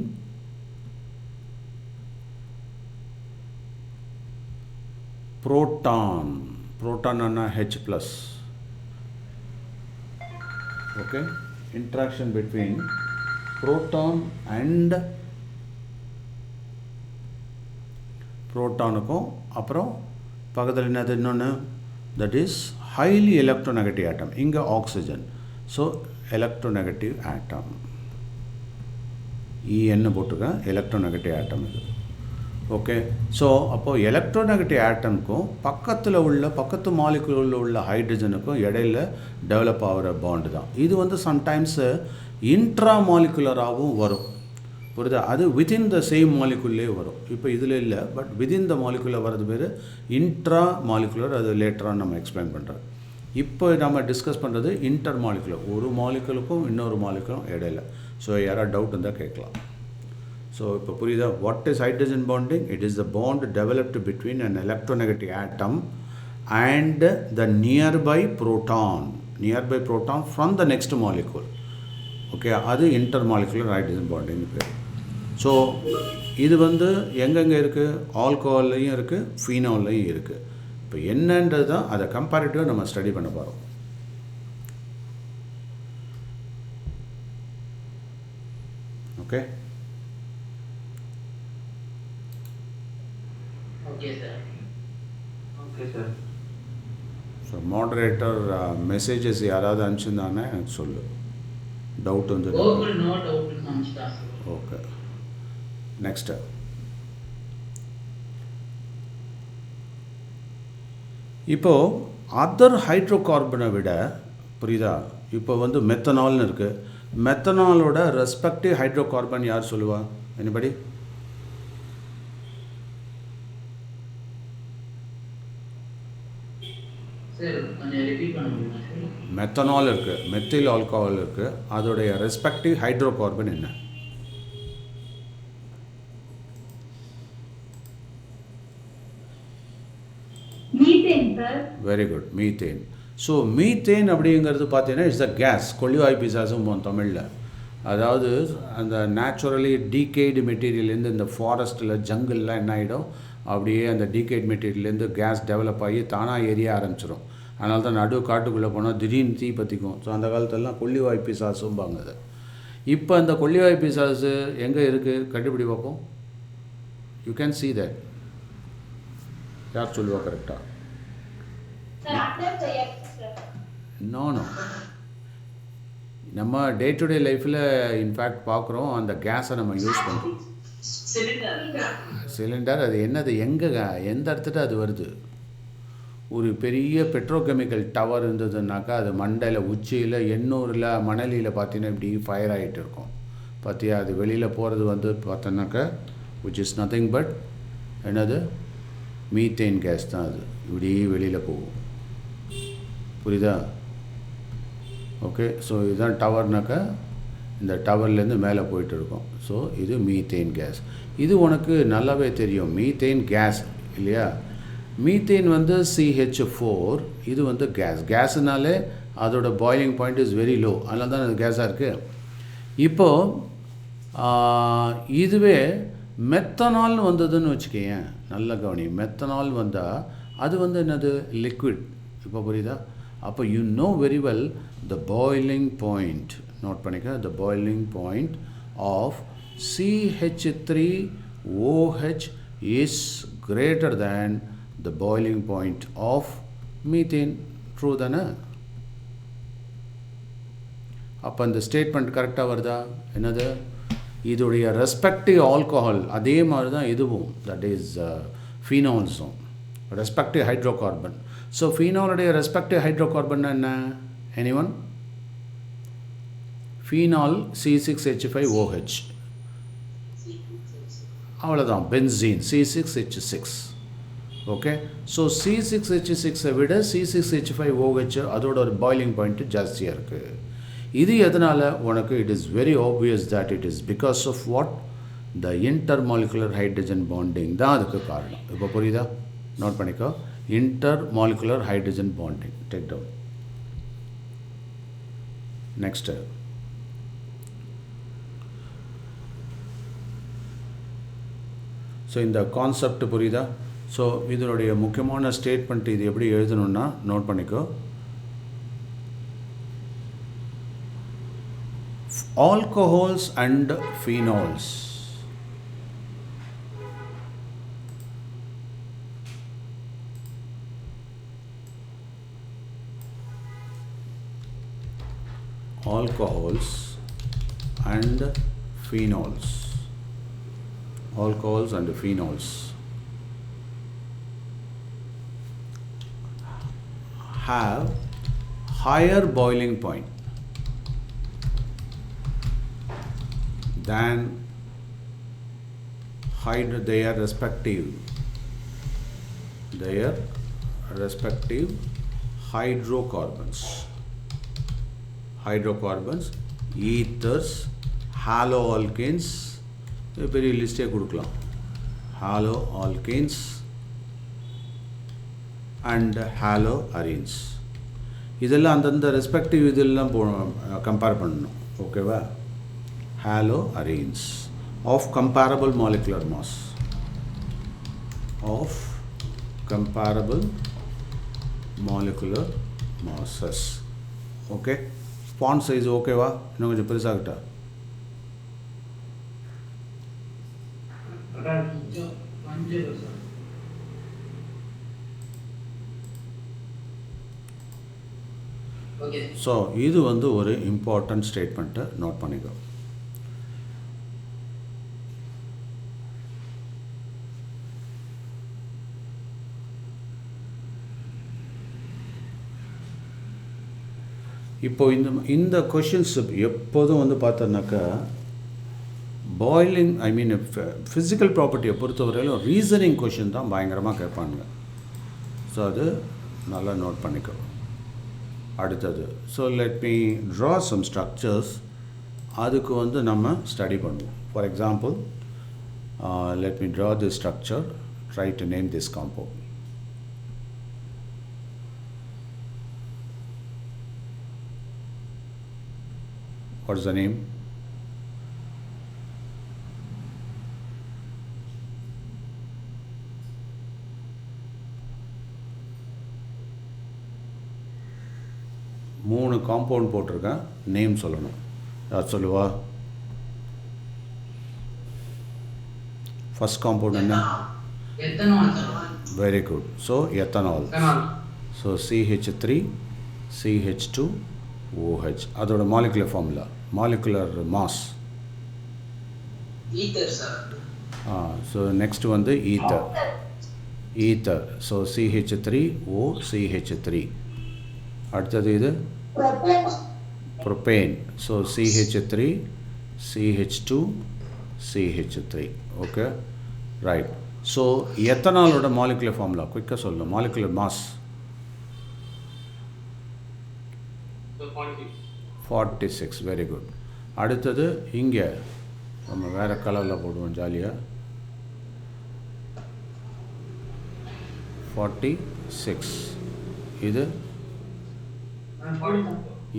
proton, புரோட்டான்னா H+. Okay, interaction between proton and புரோட்டானுக்கும் அப்புறம் பக்கத்தில் என்னது இன்னொன்று, that is highly electronegative atom. இங்கே ஆக்சிஜன். ஸோ எலக்ட்ரோநெகட்டிவ் ஆட்டம், என்ன போட்டிருக்கேன், எலக்ட்ரோநெகட்டிவ் ஆட்டம் இது. ஓகே, ஸோ அப்போது எலக்ட்ரோநெகட்டிவ் ஆட்டமுக்கும் பக்கத்து மாலிகுலில் உள்ள ஹைட்ரஜனுக்கும் இடையில் டெவலப் ஆகிற பாண்டு தான் இது. வந்து சம்டைம்ஸு இன்ட்ரா மாலிகுலராகவும் வரும். புரியுதா? அது வித்தின் த சேம் மாலிகுல்லே வரும். இப்போ இதில் இல்லை, பட் வித்தின் த மாலிகுலில் வர்றது பேர் இன்ட்ரா மாலிகுலர். அது லேட்டராக நம்ம எக்ஸ்பிளைன் பண்ணுறோம். இப்போ நம்ம டிஸ்கஸ் பண்ணுறது இன்டர் மாலிகுலர், ஒரு மாலிகுலுக்கும் இன்னொரு மாலிகுலும் இடையில. ஸோ யாராவது டவுட் இருந்தால் கேட்கலாம். ஸோ இப்போ புரியுதா? What is hydrogen bonding? It is the bond developed between an electronegative atom and the nearby proton from the next molecule. ஓகே, அது இன்டர்மாலிகுலர் ஹைட்ரஜன் பாண்டிங்னு பேர். ஸோ இது வந்து எங்கெங்கே இருக்குது, ஆல்கஹால்லையும் இருக்குது, ஃபீனால்லையும் இருக்குது. இப்போ என்னன்றது தான் அதை கம்பேரிட்டிவாக நம்ம ஸ்டடி பண்ண போகிறோம். Okay, okay sir. Okay sir. So moderator messages யாராவது அனுப்பிச்சிருந்தானே எனக்கு சொல்லு, டவுட் வந்து. கோகுல் நோ டவுட் அனுப்பிச்சிட்டா சார். ஓகே, நெக்ஸ்ட்டு இப்போது அதர் ஹைட்ரோ கார்பனை விட, புரியுதா, இப்போ வந்து மெத்தனால்னு இருக்குது. மெத்தனாலோட ரெஸ்பெக்டிவ் ஹைட்ரோ கார்பன் யார் சொல்லுவா? எனிபடி? சார் கொஞ்சம் ரிப்பீட் பண்ண முடியுமா சார்? மெத்தனால் இருக்குது, மெத்தில் ஆல்கஹால் இருக்குது, அதோடைய ரெஸ்பெக்டிவ் ஹைட்ரோ கார்பன் என்ன? Methane, sir. Very good, methane. So methane அப்படிங்கிறது பார்த்தீங்கன்னா இட்ஸ் த கேஸ், கொள்ளிவாய் பிசாசும் தமிழில். அதாவது அந்த நேச்சுரலி டீகேய்டு மெட்டீரியல்லேருந்து இந்த ஃபாரஸ்ட்டில் ஜங்கிளில் என்ன ஆகிடும், அப்படியே அந்த டீகேய்டு மெட்டீரியல்லேருந்து கேஸ் டெவலப் ஆகி தானாக எரிய ஆரம்பிச்சிடும். அதனால தான் நடு காட்டுக்குள்ளே போனால் திடீர்னு தீ பற்றிக்கும். ஸோ அந்த காலத்துலலாம் கொள்ளிவாய் பிசாசும்பாங்க அது. இப்போ அந்த கொள்ளிவாய் பிசாசு எங்கே இருக்குது கண்டுபிடி பார்ப்போம். You can see that. யார் சொல்லுவா கரெக்டாக? Sir, under the X, sir. No நம்ம டே டு டே லைஃப்பில் இன்ஃபேக்ட் பார்க்குறோம் அந்த கேஸை நம்ம யூஸ் பண்ணுறோம். சிலிண்டர் அது என்னது, எங்கே எந்த இடத்துல அது வருது? ஒரு பெரிய பெட்ரோகெமிக்கல் டவர் இருந்ததுன்னாக்கா அது மண்டையில் உச்சியில் எண்ணூரில் மணலியில் பார்த்தீங்கன்னா இப்படி ஃபயர் ஆகிட்டு இருக்கும் பார்த்தியா. அது வெளியில் போகிறது வந்து பார்த்தோன்னாக்கா which is nothing but என்னது, மீத்தேன் கேஸ் தான். அது இப்படி வெளியில் போகும், புரியுதா? ஓகே. ஸோ இதுதான் டவர்னாக்கா இந்த டவர்லேருந்து மேலே போயிட்டு இருக்கும். ஸோ இது மீத்தேன் கேஸ். இது உனக்கு நல்லாவே தெரியும், மீத்தேன் கேஸ் இல்லையா? மீத்தேன் வந்து CH4, இது வந்து கேஸுனாலே அதோட boiling point is very low, அதனால தான் அது கேஸாக இருக்குது. இப்போது இதுவே மெத்தனால் வந்ததுன்னு வச்சுக்கேன், நல்ல கவனி. மெத்தனால் வந்தால் அது வந்து என்னது, லிக்விட். இப்போ புரியுதா? அப்போ you know very well the boiling point, note பண்ணிக்க, the boiling point of CH3OH is greater than the boiling point of methane. True தானே? அப்போ அந்த ஸ்டேட்மெண்ட் கரெக்டாக வருதா? என்னது, இதோடைய ரெஸ்பெக்டிவ் ஆல்கஹால் அதே மாதிரி தான் இதுவும், தட் இஸ் ஃபீனால்ஸும் ரெஸ்பெக்டிவ் ஹைட்ரோகார்பன். ஸோ ஃபீனாலுடைய ரெஸ்பெக்டிவ் ஹைட்ரோகார்பன் என்ன? எனிவன்? ஃபீனால் C6H5OH, அவ்வளோதான். Benzene C6H6. Okay. So C6H6 விட C6H5OH அதோட ஒரு பாயிலிங் பாயிண்ட்டு ஜாஸ்தியாக இருக்குது. இது எதனால் உனக்கு? It is very obvious that it is because of what, the intermolecular hydrogen bonding தான் அதுக்கு காரணம். இப்போ புரியுதா? நோட் பண்ணிக்கோ, intermolecular hydrogen bonding. Take down. Next so இந்த கான்செப்ட் புரியுதா? ஸோ இதனுடைய முக்கியமான ஸ்டேட்மெண்ட் இது எப்படி எழுதணுன்னா நோட் பண்ணிக்கோ. Alcohols and phenols alcohols and phenols have higher boiling point than their respective hydrocarbons, ethers, haloalkanes, பெரிய லிஸ்டே கொடுக்கலாம். haloalkanes அண்ட் ஹாலோ அரீன்ஸ், இதெல்லாம் அந்தந்த ரெஸ்பெக்டிவ் இதெல்லாம் கம்பேர் பண்ணணும். ஓகேவா? Halo arenes of comparable molecular masses. Okay. Font size ஓகேவா? இன்னும் கொஞ்சம் பெருசாகிட்டா? ஸோ இது வந்து ஒரு இம்பார்ட்டன்ட் ஸ்டேட்மெண்ட்டை நோட் பண்ணிக்கோ. இப்போ இந்த கொஷின்ஸ் எப்போதும் வந்து பார்த்தோன்னாக்கா பாயிலிங் ஃபிசிக்கல் ப்ராப்பர்ட்டியை பொறுத்தவரையிலும் ரீசனிங் கொஷின் தான் பயங்கரமாக கேட்பாங்க. ஸோ அது நல்லா நோட் பண்ணிக்கோ. அடுத்தது, so let me draw some structures. அதுக்கு வந்து நம்ம ஸ்டடி பண்ணுவோம். For example, let me draw this structure, try to name this compound. What is the name? மூணு காம்பவுண்ட் போட்டிருக்கேன், நேம் சொல்லணும். யார் சொல்லுவா? ஃபர்ஸ்ட் காம்பவுண்ட் என்ன? Ethanol sir. Very good. So ethanol. So CH3 CH2 OH. அதோட molecular formula, molecular mass. Ether sir. So next வந்து ether. Ether. So CH3O CH3. அடுத்தது இது propane. So CH3 CH2 CH3. Okay, right. So எத்தனாலோட molecular formula குயிக்காக சொல்லணும். Molecular mass 46. Very good. அடுத்தது இங்கே நம்ம வேறு கலரில் போடுவோம் ஜாலியாக. 46. இது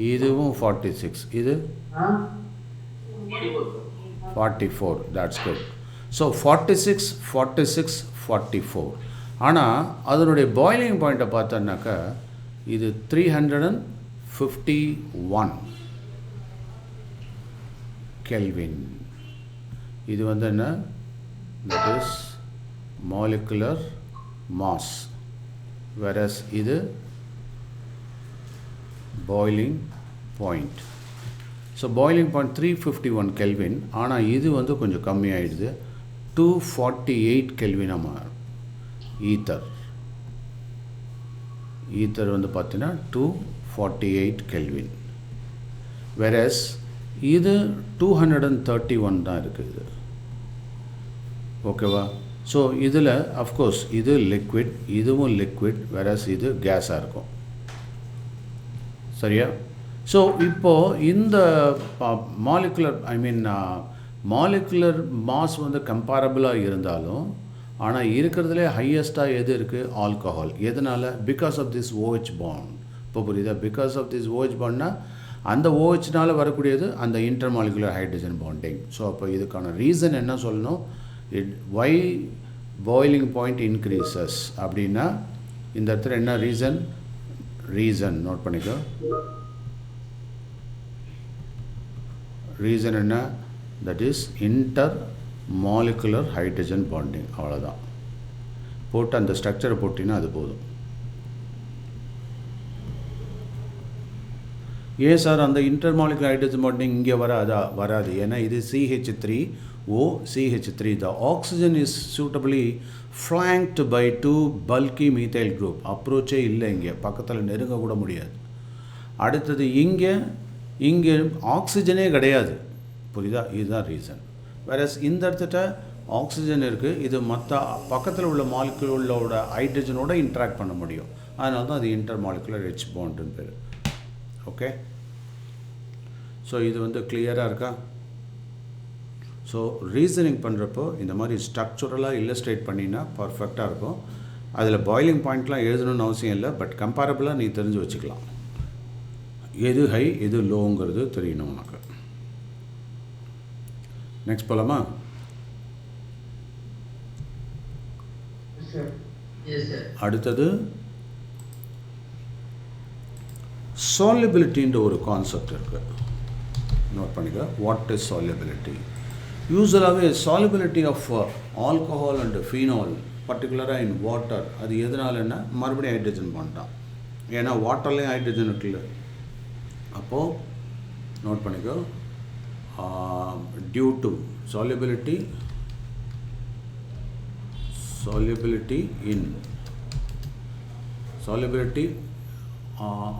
இதுவும் 46. இது 44. That's good. ஸோ 46 46 44. ஆனால் அதனுடைய பாய்லிங் பாயிண்ட்டை பார்த்தோன்னாக்கா இது 351 கெல்வின். இது வந்து என்ன? That is molecular mass. Versus இது boiling point. So boiling point 351 kelvin. ஆனால் இது வந்து கொஞ்சம் கம்மியாயிடுது, 248 கெல்வினாக மாறும். ஈத்தர் ஈத்தர் வந்து பார்த்தீங்கன்னா 248 கெல்வின். வெரஸ் இது 231 தான் இருக்குது. ஓகேவா? ஸோ இதில் அஃப்கோர்ஸ் இது லிக்விட், இதுவும் லிக்விட், வெரஸ் இது கேஸாக இருக்கும். சரியா? ஸோ இப்போது இந்த மாலிகுலர் மாலிகுலர் மாஸ் வந்து கம்பேரபிளாக இருந்தாலும், ஆனால் இருக்கிறதுலே ஹையஸ்ட்டாக எது இருக்குது? ஆல்கஹால். எதனால்? Because of this OH bond. இப்போ புரியுதா? பிகாஸ் ஆஃப் திஸ் OH பாண்ட்னா அந்த OHனால் வரக்கூடியது அந்த இன்டர்மாலிகுலர் ஹைட்ரஜன் பாண்டிங். ஸோ அப்போ இதுக்கான ரீசன் என்ன சொல்லணும்? வை பாய்லிங் பாயிண்ட் இன்க்ரீசஸ் அப்படின்னா இந்த இடத்துல என்ன ரீசன்? ரீசன் நோட் பண்ணிக்கோ. ரீசன் என்ன? That is inter molecular hydrogen bonding. அவ்வளோதான். போட்டு அந்த ஸ்ட்ரக்சரை போட்டிங்கன்னா அது போதும். ஏன் சார் அந்த இன்டர் மாலிகுலர் ஹைட்ரஜன் பாண்டிங் இங்கே வராது? ஏன்னா இது CH3O CH3. The oxygen is suitably flanked by two bulky methyl group. அப்ரோச்சே இல்லை, இங்கே பக்கத்தில் நெருங்க கூட முடியாது. அடுத்தது இங்கே ஆக்சிஜனே கிடையாது. புரியுதா? இதுதான் ரீசன். வேறஸ் இந்த இடத்துல ஆக்சிஜன் இருக்குது, இது மற்ற பக்கத்தில் உள்ள மாலிகுலோட ஹைட்ரஜனோட இன்ட்ராக்ட் பண்ண முடியும். அதனால தான் அது இன்டர் மாலிகுலர் H பாண்டுன்னு பேர். ஓகே, ஸோ இது வந்து கிளியராக இருக்கா? ஸோ ரீசனிங் பண்ணுறப்போ இந்த மாதிரி ஸ்ட்ரக்சுரலாக இல்லஸ்ட்ரேட் பண்ணினா பர்ஃபெக்டாக இருக்கும். அதில் பாய்லிங் பாயிண்ட்லாம் எழுதணும்னு அவசியம் இல்லை, பட் கம்பேரபிளாக நீ தெரிஞ்சு வச்சுக்கலாம். எது ஹை எது லோங்கிறது தெரியணும் உனக்கு. நெக்ஸ்ட் போகலாமா? அடுத்தது சால்யுபிலிட்டின்ற ஒரு கான்செப்ட் இருக்குது, நோட் பண்ணிக்க. What is solubility? யூஸ்வலாகவே solubility of alcohol and phenol பர்டிகுலராக இன் வாட்டர், அது எதனாலன்னா மறுபடியும் ஹைட்ரஜன் பாண்ட் தான். ஏன்னா வாட்டர்லேயும் ஹைட்ரஜன் இருக்குல்ல. அப்போது நோட் பண்ணிக்கோ, due to solubility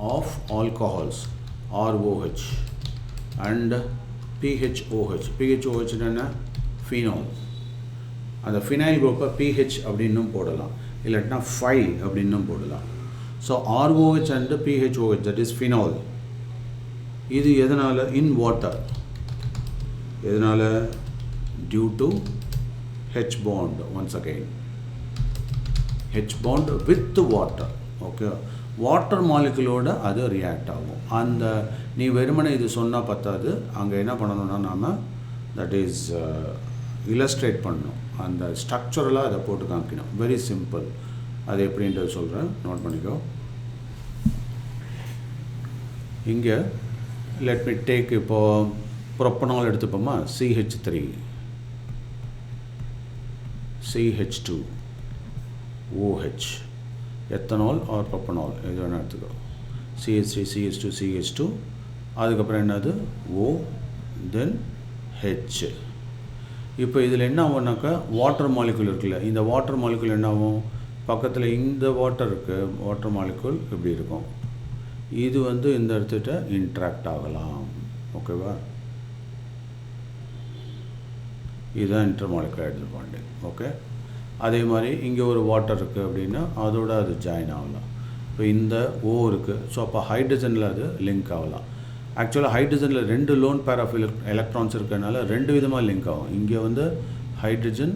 of alcohols ROH and PHOH. PHOH என்ன? phenol. அந்த phenyl குரூப்பை PH அப்படின்னும் போடலாம், இல்லாட்டினா phi அப்படின்னும் போடலாம். So ROH and PHOH, that is phenol. இது எதனால்? In water. எதனால்? due to H bond. Once again H bond with water. Okay, water மாலிகுலோட அது ரியாக்ட் ஆகும். அந்த நீ வெறுமனே இது சொன்னால் பத்தாது, அங்கே என்ன பண்ணணும்னா நாம் தட் இஸ் இல்லஸ்ட்ரேட் பண்ணணும், அந்த ஸ்ட்ரக்சரலாக அதை போட்டு காமிக்கணும். Very simple. அது எப்படின்றது சொல்கிறேன், நோட் பண்ணிக்கோ. இங்கே லெட் மீ டேக், இப்போது ப்ரொப்பனால் எடுத்துப்போமா, CH3 CH2 OH, ethanol or propanol எது வேணால் எடுத்துக்கோ. CH3 CH2 CH2, அதுக்கப்புறம் என்னது O, தென் H. இப்போ இதில் என்ன ஆகும்னாக்கா வாட்டர் மாலிகுல் இருக்குல்ல, இந்த வாட்டர் மாலிகுல் என்ன ஆகும், பக்கத்தில் இந்த வாட்டர் இருக்குது, வாட்டர் மாலிகுல் இப்படி இருக்கும், இது வந்து இந்த இடத்துக்கிட்ட இன்ட்ராக்ட் ஆகலாம். ஓகேவா, இதுதான் இன்டர்மாலிகுலர் ஹைட்ரஜன் பாண்டிங். ஓகே, அதே மாதிரி இங்கே ஒரு வாட்டர் இருக்குது அப்படின்னா அதோட அது ஜாயின் ஆகலாம். இப்போ இந்த O இருக்குது, ஸோ அப்போ ஹைட்ரஜனில் அது லிங்க் ஆகலாம். ஆக்சுவலாக ஹைட்ரஜனில் 2 லோன் பேர் ஆஃப் எலக்ட்ரான்ஸ் இருக்கிறதுனால 2 விதமாக லிங்க் ஆகும். இங்கே வந்து ஹைட்ரஜன்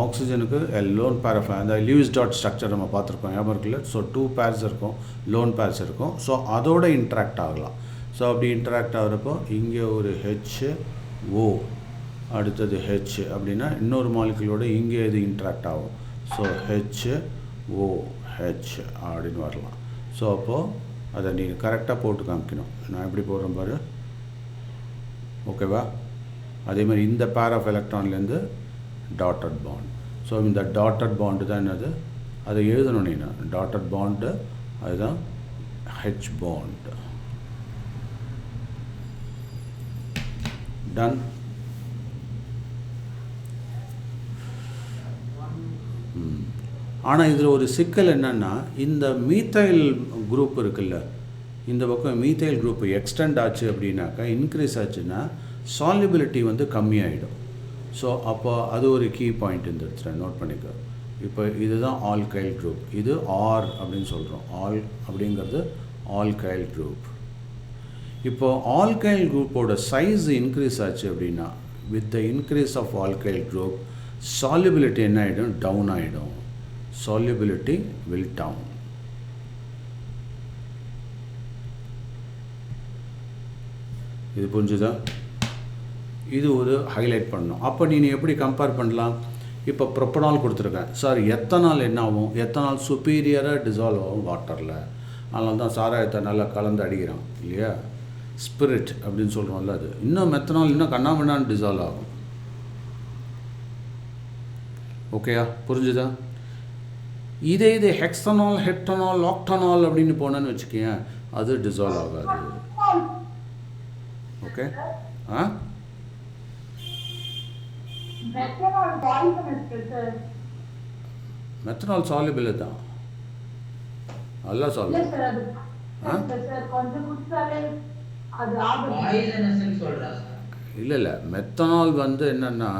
ஆக்சிஜனுக்கு லோன் பேர் ஆஃப் அந்த லூயிஸ் டாட் ஸ்ட்ரக்சர் நம்ம பார்த்துருக்கோம், ஞாபகம் இருக்குல்ல. ஸோ 2 பேர்ஸ் இருக்கும், லோன் பேர்ஸ் இருக்கும். ஸோ அதோட இன்ட்ராக்ட் ஆகலாம். ஸோ அப்படி இன்ட்ராக்ட் ஆகிறப்போ இங்கே ஒரு HO, அடுத்தது H அப்படின்னா இன்னொரு மாலிகுலோட இங்கே இது இன்ட்ராக்ட் ஆகும். ஸோ HOH அப்படின்னு வரலாம். ஸோ அப்போது அதை நீங்கள் கரெக்டாக போட்டு காமிக்கணும். நான் எப்படி போடுறேன் பாரு. ஓகேவா, அதே மாதிரி இந்த பேர் ஆஃப் எலக்ட்ரான்லேருந்து டாட்டட் பாண்ட். ஸோ இந்த டாட்டட் பாண்டு தான் என்னது, அதை எழுதணும். நீ டாட்டட் பாண்டு அதுதான் H பாண்ட். டன். ஆனால் இதில் ஒரு சிக்கல் என்னென்னா, இந்த மீத்தைல் குரூப் இருக்குல்ல, இந்த பக்கம் மீத்தைல் குரூப் எக்ஸ்டெண்ட் ஆச்சு அப்படின்னாக்கா, இன்க்ரீஸ் ஆச்சுன்னா சால்யூபிலிட்டி வந்து கம்மியாயிடும். ஸோ அப்போ அது ஒரு கீ பாயிண்ட் இந்த இடத்துல நோட் பண்ணிக்க. இப்போ இதுதான் ஆல்கைல் குரூப், இது ஆர் அப்படின்னு சொல்கிறோம். ஆல் அப்படிங்கிறது ஆல்கைல் குரூப். இப்போ ஆல்கைல் குரூப்போட சைஸ் இன்க்ரீஸ் ஆச்சு அப்படின்னா, with the increase of alkyl group solubility என்ன ஆகிடும், டவுன் ஆகிடும். solubility will down. இது புரிஞ்சுதா? இது ஒரு ஹைலைட் பண்ணணும். அப்போ நீ எப்படி கம்பேர் பண்ணலாம்? இப்போ ப்ரொப்பனால் கொடுத்துருக்கேன் சார், எத்தனால் என்ன ஆகும், எத்தனால் சுப்பீரியராக டிசால்வ் ஆகும் வாட்டரில். அதனால தான் சாராயத்தை நல்லா கலந்து அடிக்கிறான் இல்லையா, ஸ்பிரிட் அப்படின்னு சொல்கிறோம்ல. அது இன்னும் மெத்தனால் இன்னும் கண்ணாமண்ணான்னு டிசால்வ் ஆகும். ஓகேயா, புரிஞ்சுதா? இதே இது ஹெக்ஸனால், ஹெப்டனால், ஆக்டனால் அப்படின்னு போனேன்னு வச்சுக்கேன், அது டிசால்வ் ஆகாது. ஓகே, ஆ மெத்தனால் சால்யூபிள் தான், நல்லா சால்யூபிள். இல்லை மெத்தனால் வந்து என்னென்னா,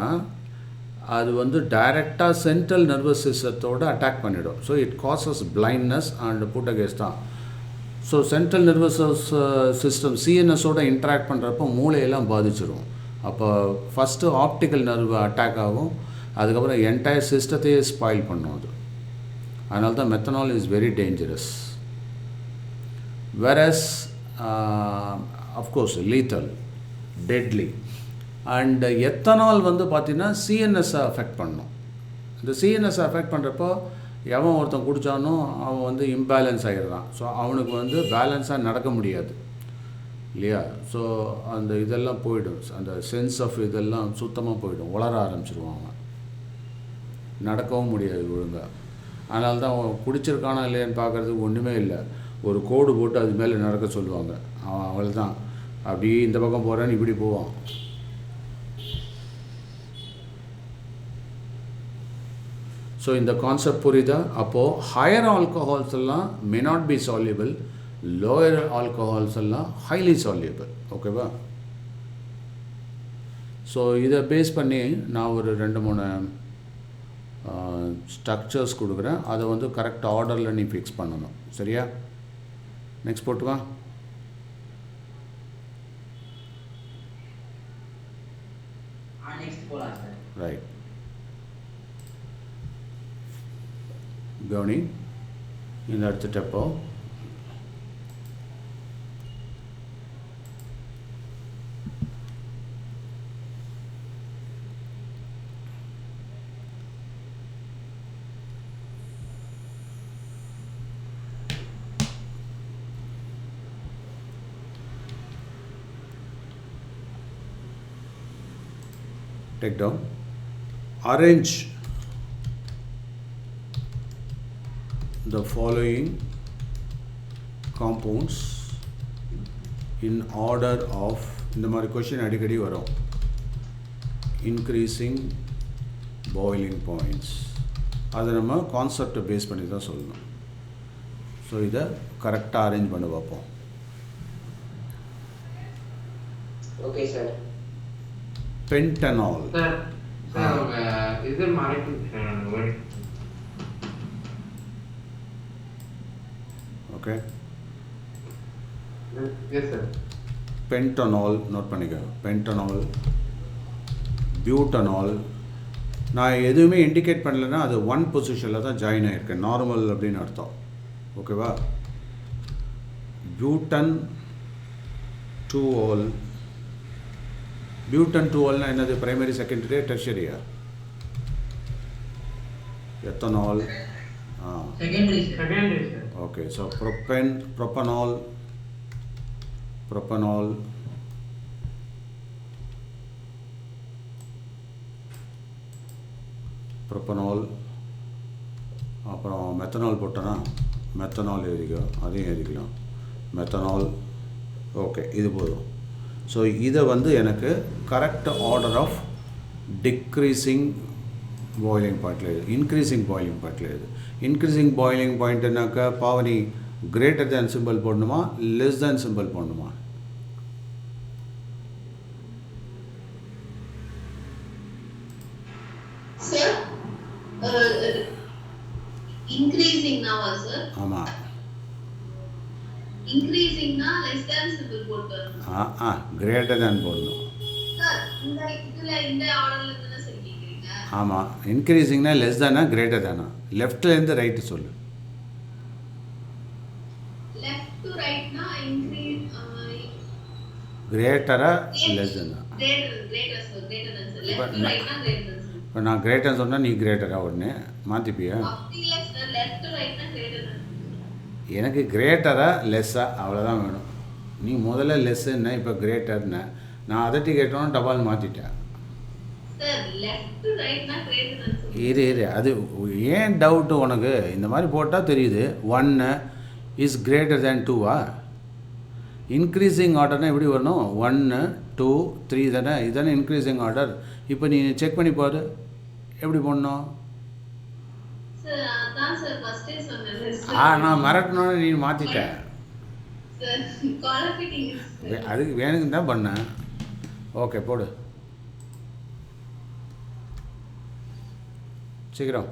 அது வந்து டைரெக்டாக சென்ட்ரல் நர்வஸ் சிஸ்டத்தோடு அட்டாக் பண்ணிவிடும். So it causes blindness and put against தான். ஸோ சென்ட்ரல் நர்வஸ் சிஸ்டம் சிஎன்எஸோட இன்ட்ராக்ட் பண்ணுறப்போ மூளையெல்லாம் பாதிச்சிடும். அப்போ ஃபஸ்ட்டு ஆப்டிக்கல் நர்வ் அட்டாக் ஆகும், அதுக்கப்புறம் என்டையர் சிஸ்டத்தையே ஸ்பாயில் பண்ணும் அது. அதனால தான் methanol is very dangerous. Versus of course lethal, deadly. And ethanol வந்து பார்த்திங்கன்னா சிஎன்எஸ்ஸை அஃபெக்ட் பண்ணும். இந்த சிஎன்எஸ்ஸை அஃபெக்ட் பண்ணுறப்போ எவன் ஒருத்தன் குடித்தானோ அவன் வந்து இம்பேலன்ஸ் ஆகிடுறான். ஸோ அவனுக்கு வந்து பேலன்ஸாக நடக்க முடியாது இல்லையா. ஸோ அந்த இதெல்லாம் போயிடும், அந்த சென்ஸ் ஆஃப் இதெல்லாம் சுத்தமாக போயிடும், உளர ஆரம்பிச்சிருவான் அவன், நடக்கவும் முடியாது ஒழுங்காக. அதனால தான் அவன் குடிச்சிருக்கானா இல்லையான்னு பார்க்குறதுக்கு ஒன்றுமே இல்லை, ஒரு கோடு போட்டு அது மேலே நடக்க சொல்லுவாங்க. அவன் அவள் தான் அப்படி இந்த பக்கம் போகிறான்னு இப்படி போவான். ஸோ இந்த கான்செப்ட் புரியுதா? அப்போது ஹையர் ஆல்கஹால்ஸ் எல்லாம் may not be soluble, lower alcohols எல்லாம் ஹைலி சால்யூபிள். ஓகேவா? ஸோ இதை பேஸ் பண்ணி நான் ஒரு 2-3 ஸ்ட்ரக்சர்ஸ் கொடுக்குறேன். அதை வந்து கரெக்ட் ஆர்டரில் நீ ஃபிக்ஸ் பண்ணணும். சரியா? நெக்ஸ்ட் போட்டுவா. ரைட், கவனி. இந்த எடுத்துட்டப்போ take down, arrange the following compounds in order of, இந்த மாதிரி கொஷின் அடிக்கடி வரும், increasing boiling points. அதை நம்ம கான்செப்டை பேஸ் பண்ணி தான் சொல்லணும். ஸோ இதை கரெக்டாக அரேஞ்ச் பண்ணி பார்ப்போம். Okay sir. Pentanol. Sir, is there molecule? Okay. Yes, sir. Pentanol, note பண்ணிக்க. Pentanol, butanol. நான் எதுவுமே இண்டிகேட் பண்ணலைன்னா அது ஒன் பொசிஷனில் தான் ஜாயின் ஆகிருக்கேன், நார்மல் அப்படின்னு அர்த்தம். ஓகேவா? Butane 2-ol. பியூட்டன் 2-olனா என்னது? பிரைமரி, செகண்டரி, டெர்ஷரியா? Ethanol. Secondary sir. Secondary, sir. Okay. So propanol, அப்புறம் மெத்தனால் போட்டோன்னா மெத்தனால் எழுதிக்கோ, அதையும் எழுதிக்கலாம், மெத்தனால். ஓகே, இது போதும். ஸோ இதை வந்து எனக்கு correct order of decreasing boiling பாயிண்டில் எழுது, இன்க்ரீசிங் பாயிலிங் பாயிண்டில் எழுது. இன்க்ரீசிங் பாயிலிங் பாயிண்ட்னாக்கா பாவனி கிரேட்டர் தேன் சிம்பிள் போடணுமா, லெஸ் தேன் சிம்பிள் போடணுமா? Sir, increasing now, sir. ஆமாம். Increasing na less than symbol போட்டு. கிரேட்டர் தேன் போடணும். Sir, இந்த ஆர்டர்ல தான சார் கேக்குறீங்க? ஆமாம். இன்க்ரீசிங்னா லெஸ் தானா கிரேட்டர் தானா? லெஃப்ட்லேருந்து ரைட்டு சொல்லு. Left to right na increase கிரேட்டரா லெஸ் தானா? greater sir, greater than sir. Left to right na greater than sir. இப்போ நான் கிரேட்டர்னு சொன்னால் நீ கிரேட்டரா உடனே மாற்றிப்பியா? அப்படி இல்ல sir, left to right na greater than sir. எனக்கு கிரேட்டரா லெஸ்ஸா அவ்வளோதான் வேணும். நீ முதல்ல லெஸ்ஸுன்னா இப்போ கிரேட்டர்னு நான் அதட்டி கேட்டோன்னு டபால் மாற்றிட்டேன். Sir, left to right na greater than sir. இரு அது ஏன் டவுட்டு உனக்கு? இந்த மாதிரி போட்டால் தெரியுது. 1 இஸ் கிரேட்டர் தேன் 2வா? இன்க்ரீசிங் ஆர்டர்னால் எப்படி வரணும்? 1 2 3 தானே? இதுதானே இன்க்ரீசிங் ஆர்டர். இப்போ நீ செக் பண்ணி பாரு எப்படி பண்ணணும். Sir, அதான் sir first ஏ சொன்னேன். நான் மிரட்டணும்னு நீ மாற்றிட்டேன். Sir, color fitting is அதுக்கு வேணுங்க தான் பண்ணேன். ஓகே, போடு சீக்கிரம்.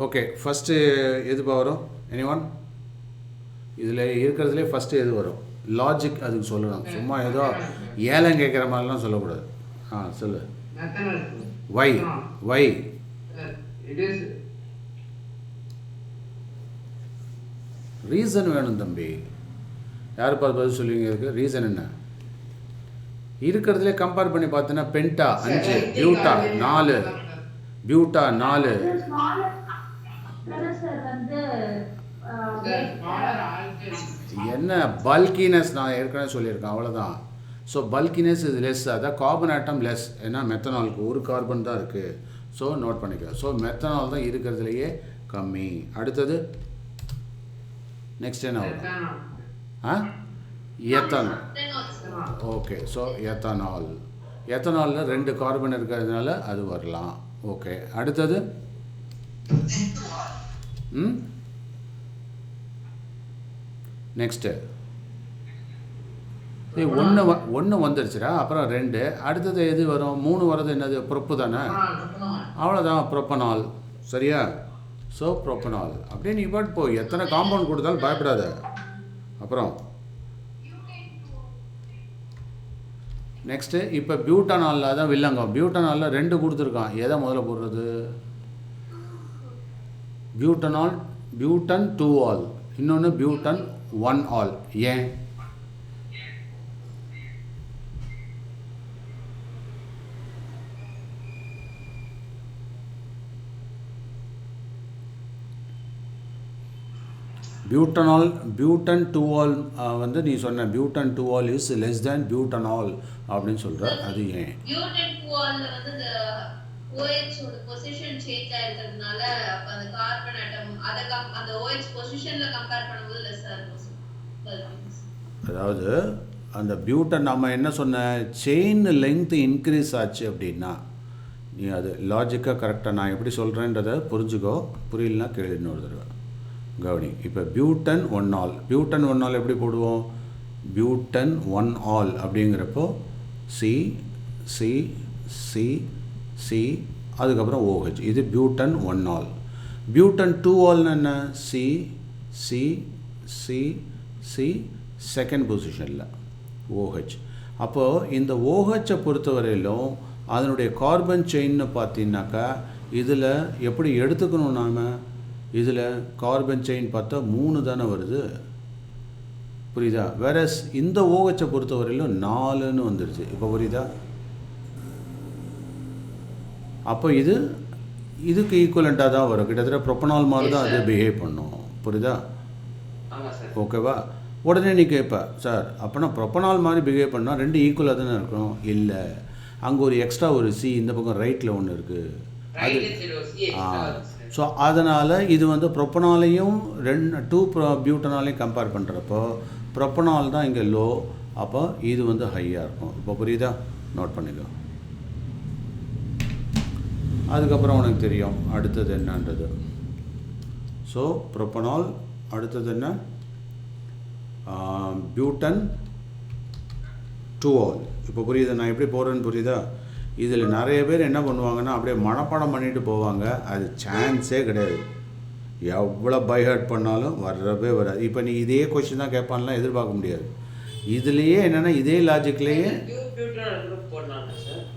ஓகே, ஃபஸ்ட்டு எதுப்பா வரும்? எனிஒன்? இதில் இருக்கிறதுலே ஃபஸ்ட்டு எது வரும்? லாஜிக் அதுக்கு சொல்லணும். சும்மா ஏதோ ஏலம் கேட்குற மாதிரிலாம் சொல்லக்கூடாது. சொல்லு. Methanol. Why why It is. Reason வேணும் தம்பி. யார் பார்த்து பதில் சொல்லுவீங்க? இதுக்கு ரீசன் என்ன? இருக்கிறதுலே கம்பேர் பண்ணி பார்த்தோன்னா பென்டா 5, பியூட்டா 4, பியூட்டா 4. என்ன பல்கினஸ் நான் ஏற்கனவே சொல்லியிருக்கேன், அவ்வளோதான். ஸோ பல்கினஸ் இது லெஸ், அதான் கார்பன் ஆட்டம் லெஸ். ஏன்னா மெத்தனாலுக்கு ஒரு கார்பன் தான் இருக்குது. ஸோ நோட் பண்ணிக்க. ஸோ மெத்தனால் தான் இருக்கிறதுலையே கம்மி. அடுத்தது நெக்ஸ்ட் என்ன வரும்? எத்தனால். Okay, so ethanol. எத்தனாலில் 2 கார்பன் இருக்கிறதுனால அது வரலாம். ஓகே, அடுத்தது நெக்ஸ்ட்டு ஒன்று வந்துருச்சுடா. அப்புறம் 2. அடுத்தது எது வரும்? 3 வர்றது என்னது? ப்ரொப்பு தானே? அவ்வளோதான், ப்ரொப்பனால். சரியா? ஸோ ப்ரொப்பனால் அப்படியே நீ பாட்டு போ. எத்தனை காம்பவுண்ட் கொடுத்தாலும் பயப்படாத. அப்புறம் நெக்ஸ்ட்டு இப்போ பியூட்டனாலில் தான் வில்லங்கம். பியூட்டனாலில் 2 கொடுத்துருக்கான். எதை முதல்ல போடுறது? பியூட்டன் 2 ஆல், இன்னொன்று பியூட்டன் 1 ஆல். ஏன்? பியூட்டன் 2 ஆல் வந்து நீ சொன்ன butane 2 all is less than butanol அப்படின்னு சொல்கிற, அது ஏன்? பியூட்டன் 2 ஆல்ல வந்து the OH ஓட பொசிஷன் சேஞ்ச் ஆயிருக்கிறதுனால அந்த கார்பன் ஆட்டம் அந்த OH பொசிஷன்ல கம்பேர் பண்ணும்போது லெஸ்ஸா இருக்கும். அதாவது அந்த பியூட்டன் நம்ம என்ன சொன்ன, செயின் லெங்த் இன்க்ரீஸ் ஆச்சு அப்படின்னா, நீ அது லாஜிக்காக கரெக்டாக நான் எப்படி சொல்கிறேன்றதை புரிஞ்சுக்கோ, புரியலனா கேளு இன்னொரு தடவை கவனி. இப்போ பியூட்டன் 1 ஆல், பியூட்டன் 1 ஆல் எப்படி போடுவோம்? பியூட்டன் 1 ஆல் அப்படிங்கிறப்போ சி சி சி சி அதுக்கப்புறம் OH, இது பியூட்டன் 1 ஆல். பியூட்டன் 2 ஆல்னு என்ன? C C C C second பொசிஷனில் OH. அப்போது இந்த OH பொறுத்தவரையிலும் அதனுடைய கார்பன் செயின்னு பார்த்தீங்கன்னாக்கா இதில் எப்படி எடுத்துக்கணும் நாம்? இதில் கார்பன் செயின் பார்த்தா 3 தானே வருது, புரியுதா? வேறஸ் இந்த OH பொறுத்தவரையிலும் 4ன்னு வந்துடுச்சு. இப்போ புரியுதா? அப்போ இதுக்கு ஈக்குவலண்ட்டாக தான் வரும், கிட்டத்தட்ட ப்ரொப்பனால் மாதிரி தான் அது பிஹேவ் பண்ணும், புரியுதா? ஓகேவா? உடனே நீ கேட்ப, சார் அப்போனா ப்ரொப்பனால் மாதிரி பிஹேவ் பண்ணால் 2 ஈக்குவலாக தானே இருக்கணும். இல்லை, அங்கே ஒரு எக்ஸ்ட்ரா ஒரு சி இந்த பக்கம் ரைட்டில் ஒன்று இருக்குது, அது ஸோ அதனால் இது வந்து ப்ரொப்பனாலையும் 2 பியூட்டனாலையும் கம்பேர் பண்ணுறப்போ ப்ரொப்பனால் தான் இங்கே லோ, அப்போ இது வந்து ஹையாக இருக்கும். இப்போ புரியுதா? நோட் பண்ணிக்கோ. அதுக்கப்புறம் உனக்கு தெரியும் அடுத்தது என்னன்றது. ஸோ ப்ரொப்பனால், அடுத்தது என்ன? Butane 2 all. இப்போ புரியுதா நான் எப்படி போகிறேன்னு? புரியுதா? இதில் நிறைய பேர் என்ன பண்ணுவாங்கன்னா அப்படியே மனப்பாடம் பண்ணிட்டு போவாங்க, அது சான்ஸே கிடையாது. எவ்வளோ பைஹர்ட் பண்ணாலும் வர்றவே வராது. இப்போ நீ இதே கொஸ்டின் தான் கேட்பான்லாம் எதிர்பார்க்க முடியாது. இதுலேயே என்னென்னா இதே லாஜிக்லேயே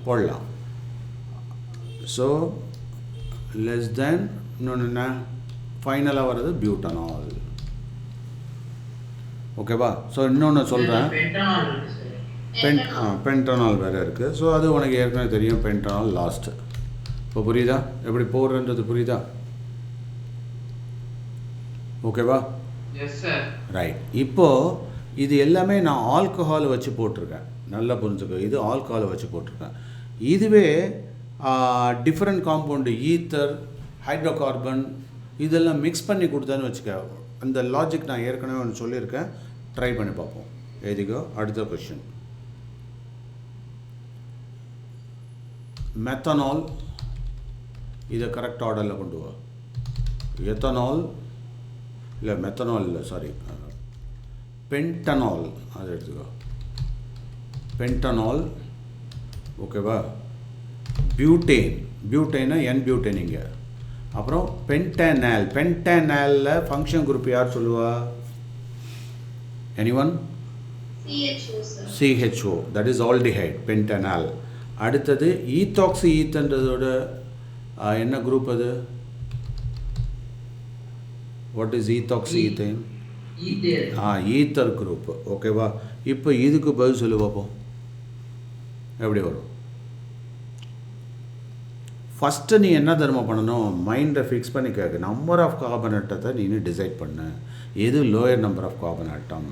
போடலாம். ஸோ லெஸ் தேன் இன்னொன்று என்ன ஃபைனலாக வர்றது பியூட்டனால். ஓகேவா? ஸோ இன்னொன்று சொல்கிறேன், பென்டனால் வேறு இருக்குது. ஸோ அது உனக்கு ஏற்கனவே தெரியும், பென்டனால் லாஸ்ட்டு. இப்போ புரியுதா எப்படி போடுறன்றது? புரியுதா? ஓகேவா? ரைட். இப்போது இது எல்லாமே நான் ஆல்கஹாலை வச்சு போட்டிருக்கேன், நல்லா புரிஞ்சுக்கோ. இது ஆல்கஹாலை வச்சு போட்டிருக்கேன். இதுவே டிஃப்ரெண்ட் காம்பவுண்டு, ஈத்தர், ஹைட்ரோகார்பன் இதெல்லாம் மிக்ஸ் பண்ணி கொடுத்தான்னு வச்சுக்க. அந்த லாஜிக் நான் ஏற்கனவே ஒன்று சொல்லியிருக்கேன், ட்ரை பண்ணி பார்ப்போம். எழுதிக்கோ. அடுத்த கொஷின், மெத்தனால். இதை கரெக்ட் ஆர்டரில் கொண்டு வா. எத்தனால் இல்லை, மெத்தனால் இல்லை, சாரி, பென்டனால். அதை எடுத்துக்கோ. பென்டனால், ஓகேவா? பியூட்டேன், பியூட்டேனா என் பியூட்டேனிங்க. அப்புறம் பென்டனால், பென்டனாலில் ஃபங்க்ஷன் குரூப் யார் சொல்லுவா? Anyone? CHO, that is aldehyde, pentanol. அடுத்தது ஈத்தாக்சி ஈத்தன்றதோட என்ன குரூப் அது? What is ethoxy ethane? Ether group. ஓகேவா? இப்போ இதுக்கு பதில் சொல்லு பார்ப்போம், எப்படி வரும்? ஃபஸ்ட்டு நீ என்ன தர்மம் பண்ணணும்? மைண்டை ஃபிக்ஸ் பண்ணி கேட்க. நம்பர் ஆஃப் கார்பன் ஆட்டத்தை நீ டிசைட் பண்ண, எது lower number of carbon atom.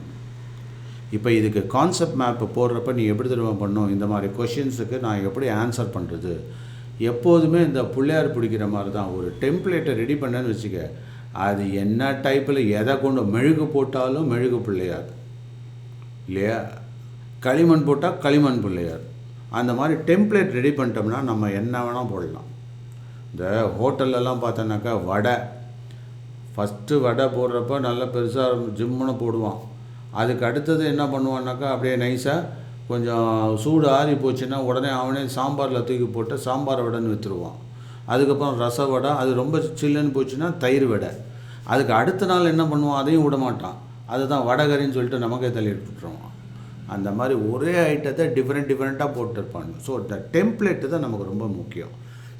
இப்போ இதுக்கு கான்செப்ட் மேப்பு போடுறப்ப நீ எப்படி தர்மம் பண்ணணும்? இந்த மாதிரி கொஷின்ஸுக்கு நான் எப்படி ஆன்சர் பண்ணுறது? எப்போதுமே இந்த பிள்ளையார் பிடிக்கிற மாதிரி தான். ஒரு டெம்ப்ளேட்டை ரெடி பண்ணேன்னு வச்சுக்க, அது என்ன டைப்பில் எதை கொண்டு மெழுகு போட்டாலும் மெழுகு பிள்ளையார் இல்லையா, களிமண் போட்டால் களிமண் பிள்ளையார். அந்த மாதிரி டெம்ப்ளேட் ரெடி பண்ணிட்டோம்னா நம்ம என்ன வேணால் போடலாம். இந்த ஹோட்டல்லலாம் பார்த்தோன்னாக்கா வடை, ஃபஸ்ட்டு வடை போடுறப்ப நல்லா பெருசாக ஜிம்முன்னு போடுவான். அதுக்கு அடுத்தது என்ன பண்ணுவான்னாக்கா அப்படியே நைஸாக கொஞ்சம் சூடு ஆறி போச்சுன்னா உடனே அவனே சாம்பாரில் தூக்கி போட்டு சாம்பார் வடைன்னு விற்றுருவான். அதுக்கப்புறம் ரச வடை, அது ரொம்ப சில்லுன்னு போச்சுன்னா தயிர் வடை. அதுக்கு அடுத்த நாள் என்ன பண்ணுவான்? அதையும் விட மாட்டான், அதுதான் வடகரின்னு சொல்லிட்டு நமக்கே தள்ளிட்டு விட்டுருவான். அந்த மாதிரி ஒரே ஐட்டத்தை டிஃப்ரெண்ட்டாக போட்டுருப்பாங்க. ஸோ இந்த டெம்ப்ளேட்டு தான் நமக்கு ரொம்ப முக்கியம்.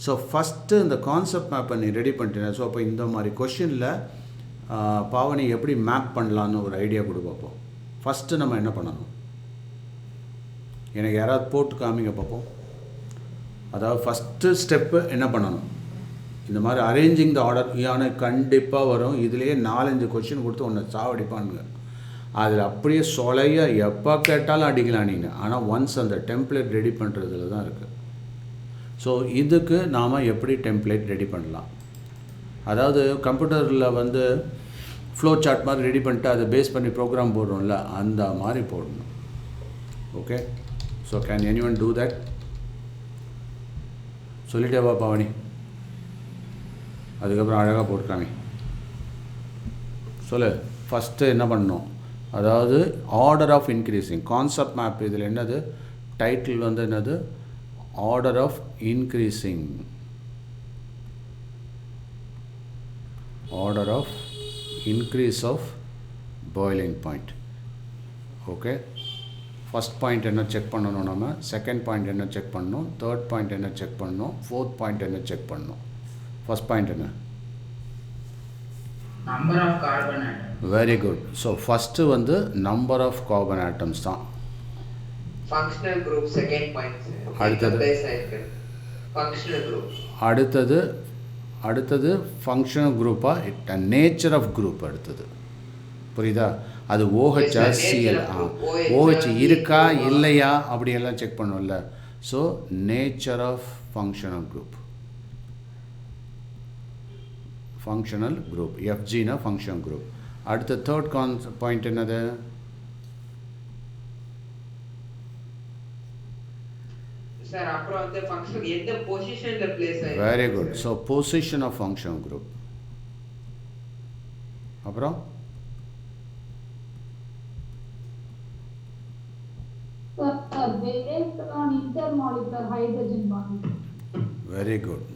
ஸோ ஃபஸ்ட்டு இந்த கான்செப்ட் மேப்பை நீ ரெடி பண்ணிட்டேன். ஸோ அப்போ இந்த மாதிரி கொஷினில் பாவனி எப்படி மேப் பண்ணலான்னு ஒரு ஐடியா கொடு பார்ப்போம். ஃபஸ்ட்டு நம்ம என்ன பண்ணணும், எனக்கு யாராவது போட்டு காமிங்க பார்ப்போம். அதாவது ஃபஸ்ட்டு ஸ்டெப்பு என்ன பண்ணணும், இந்த மாதிரி அரேஞ்சிங் த ஆர்டர் எனக்கு கண்டிப்பாக வரும். இதுலேயே 4-5 கொஷின் கொடுத்து ஒன்று சாவடிப்பானுங்க. அதில் அப்படியே சொலைய எப்போ கேட்டாலும் அடிக்கலாம் நீங்கள். ஆனால் ஒன்ஸ் அந்த டெம்ப்ளேட் ரெடி பண்ணுறதுல தான் இருக்குது. ஸோ இதுக்கு நாம் எப்படி டெம்ப்ளேட் ரெடி பண்ணலாம், அதாவது கம்ப்யூட்டரில் வந்து ஃப்ளோ சார்ட் மாதிரி ரெடி பண்ணிட்டு அதை பேஸ் பண்ணி ப்ரோக்ராம் போடுறோம்ல, அந்த மாதிரி போடணும். Okay, so can anyone do that? சொல்லிட்டே வா பாவனி, அதுக்கப்புறம் அழகாக போட்டுக்காமி சொல்லு. ஃபஸ்ட்டு என்ன பண்ணணும், அதாவது order of increasing concept map. இதில் என்னது டைட்டில் வந்து என்னது, order of increasing, order of increase of boiling point. Okay, first point என்ன செக் பண்ணணும் நம்ம, செகண்ட் பாயிண்ட் என்ன செக் பண்ணணும், தேர்ட் பாயிண்ட் என்ன செக் பண்ணணும், ஃபோர்த் பாயிண்ட் என்ன செக் பண்ணணும். ஃபஸ்ட் பாயிண்ட் என்ன, number of carbon atom. Very good. So first வந்து நம்பர் ஆஃப் கார்பன் ஆட்டம்ஸ் தான். Functional group second point. அடுத்தது ஃபங்க்ஷனல் குரூப். அடுத்தது ஃபங்க்ஷனல் குரூப்பாக நேச்சர் ஆஃப் குரூப். அடுத்தது புரியுதா, அது ஓஹெச்ஆ சிஎல், ஓஹெச் இருக்கா இல்லையா அப்படியெல்லாம் செக் பண்ணோம்ல. So nature of functional group, functional group, எஃப்ஜினா ஃபங்க்ஷனல் குரூப். அடுத்த தேர்ட் பாயிண்ட் என்னது, சார் அப்புறம் வந்து ஃபங்க்ஷன் எந்த பொசிஷன்ல பிளேஸ் ஆயிருக்கு. Very good. So position of functional group. அப்புறம் based on intermolecular hydrogen bond. Very good.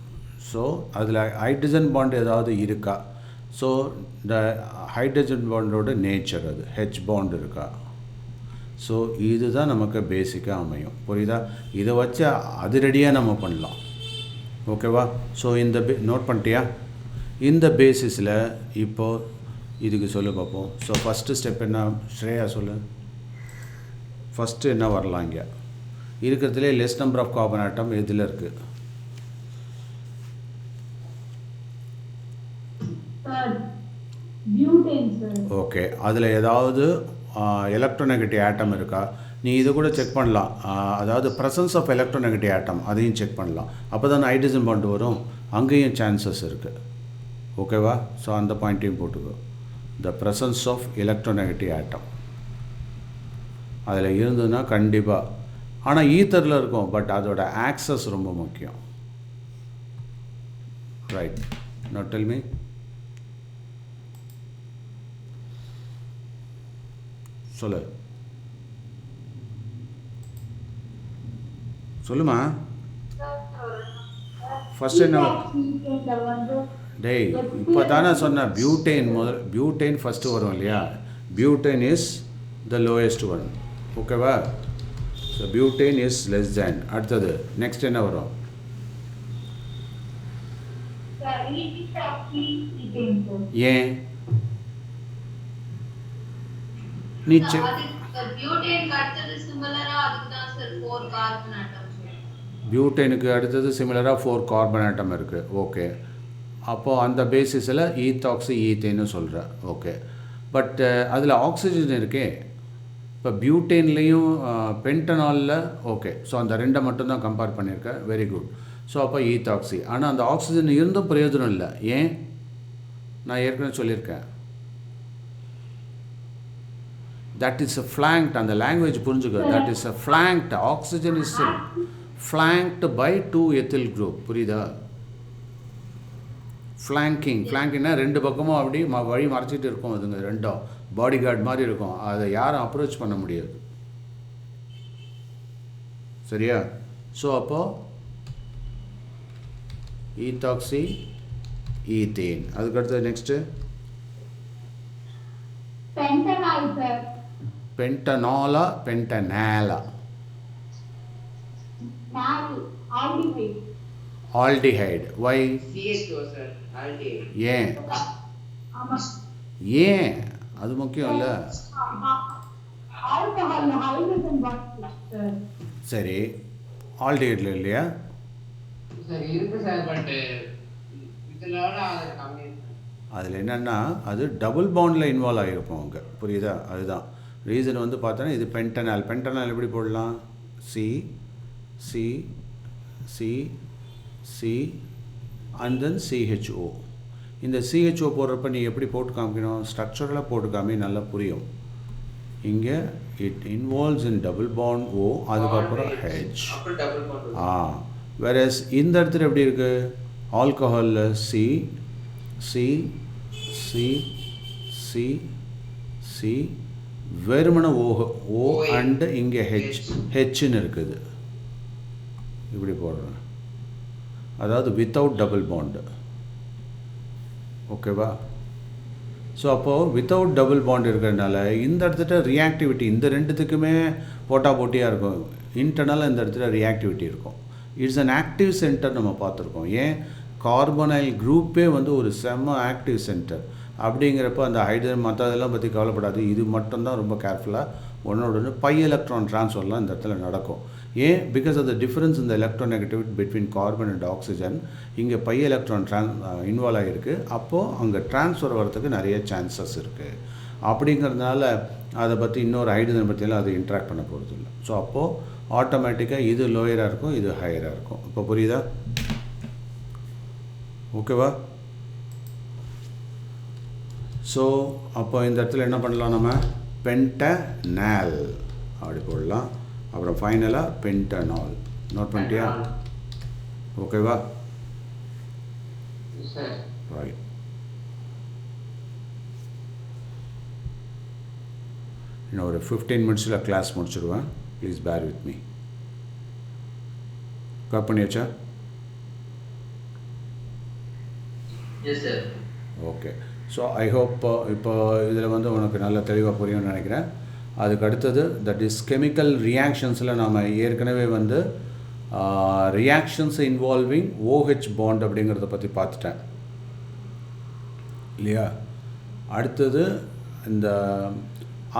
So அதில் ஹைட்ரஜன் பாண்ட் ஏதாவது இருக்கா, ஸோ இந்த ஹைட்ரஜன் பாண்டோட நேச்சர், அது ஹெச் பாண்ட் இருக்கா. ஸோ இதுதான் நமக்கு பேசிக்காக அமையும். புரியுதா, இதை வச்சு அதிரடியாக நம்ம பண்ணலாம். ஓகேவா, ஸோ இந்த நோட் பண்ணிட்டியா, இந்த பேசிஸில் இப்போது இதுக்கு சொல்லு பார்ப்போம். ஸோ ஃபஸ்ட்டு ஸ்டெப் என்ன, ஸ்ரேயா சொல்லு. ஃபஸ்ட்டு என்ன வரலாம், இங்கே இருக்கிறதுலே less number of carbon atom எதில் இருக்குது, Butane, sir. ஓகே, அதில் ஏதாவது எலக்ட்ரோநெகட்டிவ் ஆட்டம் இருக்கா, நீ இதை கூட செக் பண்ணலாம். அதாவது ப்ரெசன்ஸ் ஆஃப் எலக்ட்ரோநெகட்டிவ் ஆட்டம் அதையும் செக் பண்ணலாம். அப்போ தான் ஹைட்ரஜன் பாண்ட் வரும், அங்கேயும் சான்சஸ் இருக்குது. ஓகேவா, ஸோ அந்த பாயிண்ட்டையும் போட்டுக்கோ. த ப்ரெசன்ஸ் ஆஃப் எலக்ட்ரோநெகட்டிவ் ஆட்டம் அதில் இருந்ததுன்னா கண்டிப்பாக. ஆனால் ஈத்தரில் இருக்கும், பட் அதோட ஆக்சஸ் ரொம்ப முக்கியம். Right, now tell me. சொல்லு சொல்லுமா. ஃபர்ஸ்ட் என்ன, டேய் இப்போ தானே சொன்ன பியூட்டேன் பியூட்டேன் ஃபஸ்ட்டு வரும் இல்லையா, butane is the lowest one. ஓகேவா, so butane is less than. அடுத்தது நெக்ஸ்ட் என்ன வரும், ஏன் நீ செக், பியூட்டேனுக்கு அடுத்தது சிமிலரா அதுக்கு தான் சார் 4 கார்பன் ஆட்டம்ஸ். பியூட்டேனுக்கு அடுத்தது சிமிலராக 4 கார்பன் ஆட்டம் இருக்குது. ஓகே, அப்போது அந்த பேசிஸில் ஈத்தாக்சி ஈத்தேன்னு சொல்கிற. ஓகே, பட் அதில் ஆக்சிஜன் இருக்கே. இப்போ பியூட்டேன்லேயும் பென்டனாலில் ஓகே, ஸோ அந்த ரெண்டை மட்டும்தான் கம்பேர் பண்ணியிருக்கேன். Very good. ஸோ அப்போ ஈத்தாக்சி, ஆனால் அந்த ஆக்சிஜன் இருந்தும் பிரயோஜனம் இல்லை. ஏன், நான் ஏற்கனவே சொல்லியிருக்கேன், that is a flanked, அந்த லாங்குவேஜ் புரிஞ்சுக்க, that is a flanked, oxygen is flanked by 2 ethyl group. புரியுதா, ஃப்ளாங்கிங், ஃப்ளாங்கிங்னா ரெண்டு பக்கமும் அப்படி வழி மறைச்சிட்டு இருக்கும், அதுங்க ரெண்டும் பாடி கார்டு மாதிரி இருக்கும், அதை யாரும் அப்ரோச் பண்ண முடியாது. சரியா, ஸோ அப்போது ஈத்தாக்சி ஈத்தேன். அதுக்கடுத்தது நெக்ஸ்ட்டு Pentanol, sir. பென்டனாலா பென்டனாலா, Aldehyde. Aldehyde. Why? CHO sir aldehyde. ஏன் ஆமா ஏன் அது முக்கியம் இல்லை. Alcohol hydrogen bond sir. சரி, ஆல்டிஹைடில் இல்லையா? சார் இருக்கு சார் பட் இதனால அது கம்மி. அதில் என்னென்னா அது டபுள் பாண்டில் இன்வால்வ் ஆகிருக்கும் அங்கே, புரியுதா? அதுதான் ரீசன் வந்து பார்த்தோன்னா இது பென்டனால். பென்டனால் எப்படி போடலாம்? C C C C and then CHO. இந்த CHO போடுறப்ப நீ எப்படி போட்டு காமிக்கணும்? ஸ்ட்ரக்சரலாக போட்டு காமி, நல்லா புரியும். இங்கே it involves in double bond O, அதுக்கப்புறம் H. அப்புறம் டபுள் பாண்ட். வேறஸ் இந்த இடத்துல எப்படி இருக்குது? ஆல்கஹாலில் C C C C C வெறுமன ஓ அண்டு இங்கே ஹெச்ன்னு இருக்குது. இப்படி போடுறேன், அதாவது வித்தவுட் டபுள் பாண்டு. ஓகேவா? ஸோ அப்போது வித்தவுட் டபுள் பாண்ட் இருக்கிறதுனால இந்த இடத்துல ரியாக்டிவிட்டி இந்த ரெண்டுத்துக்குமே போட்டியாக இருக்கும். இன்டர்னலாக இந்த இடத்துல ரியாக்டிவிட்டி இருக்கும். இட்ஸ் அன் ஆக்டிவ் சென்டர் நம்ம பார்த்துருக்கோம். ஏன்? கார்பனைல் குரூப்பே வந்து ஒரு செம்ம ஆக்டிவ் சென்டர். அப்படிங்கிறப்ப அந்த ஹைட்ரஜன் மற்றதெல்லாம் பற்றி கவலைப்படாது. இது மட்டும்தான் ரொம்ப கேர்ஃபுல்லாக ஒன்னோட ஒன்று பை எலக்ட்ரான் ட்ரான்ஸ்ஃபர்லாம் இந்த இடத்துல நடக்கும். ஏன்? பிகாஸ் ஆஃப் த டிஃபரன்ஸ் இந்த electronegativity between carbon and oxygen. இங்கே பை எலக்ட்ரான் இன்வால்வ் ஆகிருக்கு. அப்போது அங்கே ட்ரான்ஸ்ஃபர் வரதுக்கு நிறைய சான்சஸ் இருக்குது. அப்படிங்கிறதுனால அதை பற்றி இன்னொரு ஹைட்ரஜன் பற்றியெல்லாம் அது இன்ட்ராக்ட் பண்ண போகிறது இல்லை. ஸோ அப்போது ஆட்டோமேட்டிக்காக இது லோயராக இருக்கும், இது ஹையராக இருக்கும். இப்போ புரியுதா? ஓகேவா? ஸோ அப்போ இந்த இடத்துல என்ன பண்ணலாம்? நம்ம பென்டனால் அப்படி போடலாம். அப்புறம் ஃபைனலாக பென்டனால். நோட் பண்ணிட்டியா? ஓகேவா? Sir right. இன்னும் ஒரு 15 மினிட்ஸில் கிளாஸ் முடிச்சுடுவேன். Please bear with me. Cut பண்ணியாச்சா? Yes sir. Okay. So I hope இப்போ இதில் வந்து உனக்கு நல்லா தெளிவாக புரியும்னு நினைக்கிறேன். அதுக்கு அடுத்தது தட் இஸ் கெமிக்கல் ரியாக்ஷன்ஸில் நாம் ஏற்கனவே வந்து ரியாக்ஷன்ஸ் இன்வால்விங் OH பாண்ட் அப்படிங்கிறத பற்றி பார்த்துட்டேன் இல்லையா? அடுத்தது இந்த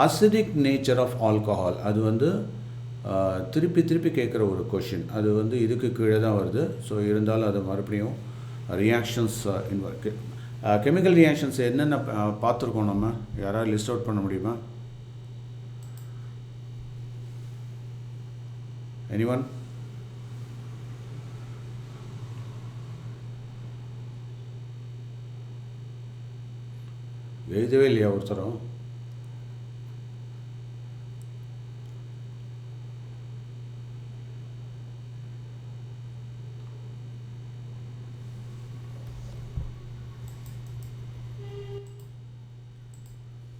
அசிடிக் நேச்சர் ஆஃப் ஆல்கஹால். அது வந்து திருப்பி கேட்குற ஒரு கொஷின். அது வந்து இதுக்கு கீழே தான் வருது. ஸோ இருந்தாலும் அது மறுபடியும் ரியாக்ஷன்ஸ் கெமிக்கல் ரியாக்ஷன்ஸ் என்னென்ன பார்த்துருக்கோம் நம்ம? யாராவது லிஸ்ட் அவுட் பண்ண முடியுமா? எனிவன்? எழுதவே இல்லையா ஒருத்தரும்?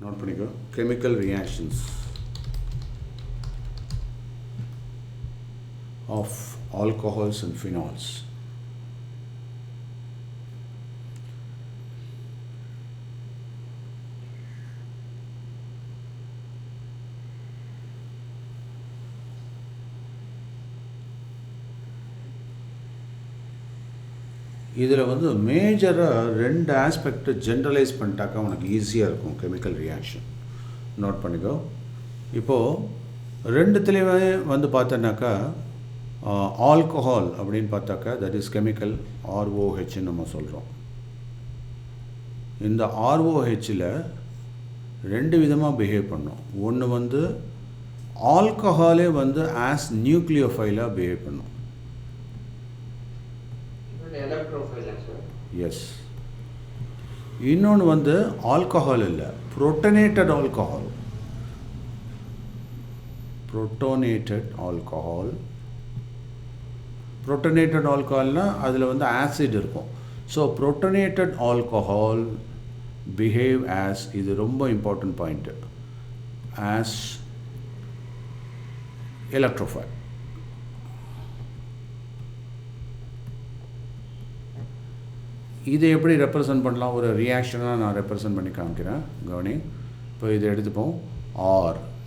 நோட் பண்ணிக்கோ. Chemical reactions of alcohols and phenols. இதில் வந்து மேஜராக 2 ஆஸ்பெக்ட் ஜென்ரலைஸ் பண்ணிட்டாக்கா உனக்கு ஈஸியாக இருக்கும் கெமிக்கல் ரியாக்ஷன். நோட் பண்ணிக்கோ. இப்போது ரெண்டுத்துலேயுமே வந்து பார்த்தோன்னாக்கா ஆல்கஹால் அப்படின்னு பார்த்தாக்கா தட் இஸ் கெமிக்கல் ROHன்னு நம்ம சொல்கிறோம். இந்த ROHல் 2 விதமாக பிஹேவ் பண்ணும். ஒன்று வந்து ஆல்கஹாலே வந்து ஆஸ் நியூக்ளியோஃபைலாக பிஹேவ் பண்ணும். எஸ். இன்னொன்று வந்து ஆல்கஹால் இல்லை, புரோட்டனேட்டட் ஆல்கஹால். புரோட்டனேட்டட் ஆல்கஹால்னால் அதில் வந்து ஆசிட் இருக்கும். So protonated alcohol behave as, இது ரொம்ப இம்பார்ட்டன்ட் பாயிண்ட்டு, ஆஸ் எலக்ட்ரோஃபைல். இதை எப்படி ரெப்ரசன்ட் பண்ணலாம்? ஒரு ரியாக்ஷனாக நான் ரெப்ரசன்ட் பண்ணி காமிக்கிறேன், கவனி. இப்போ இதை எடுத்துப்போம்.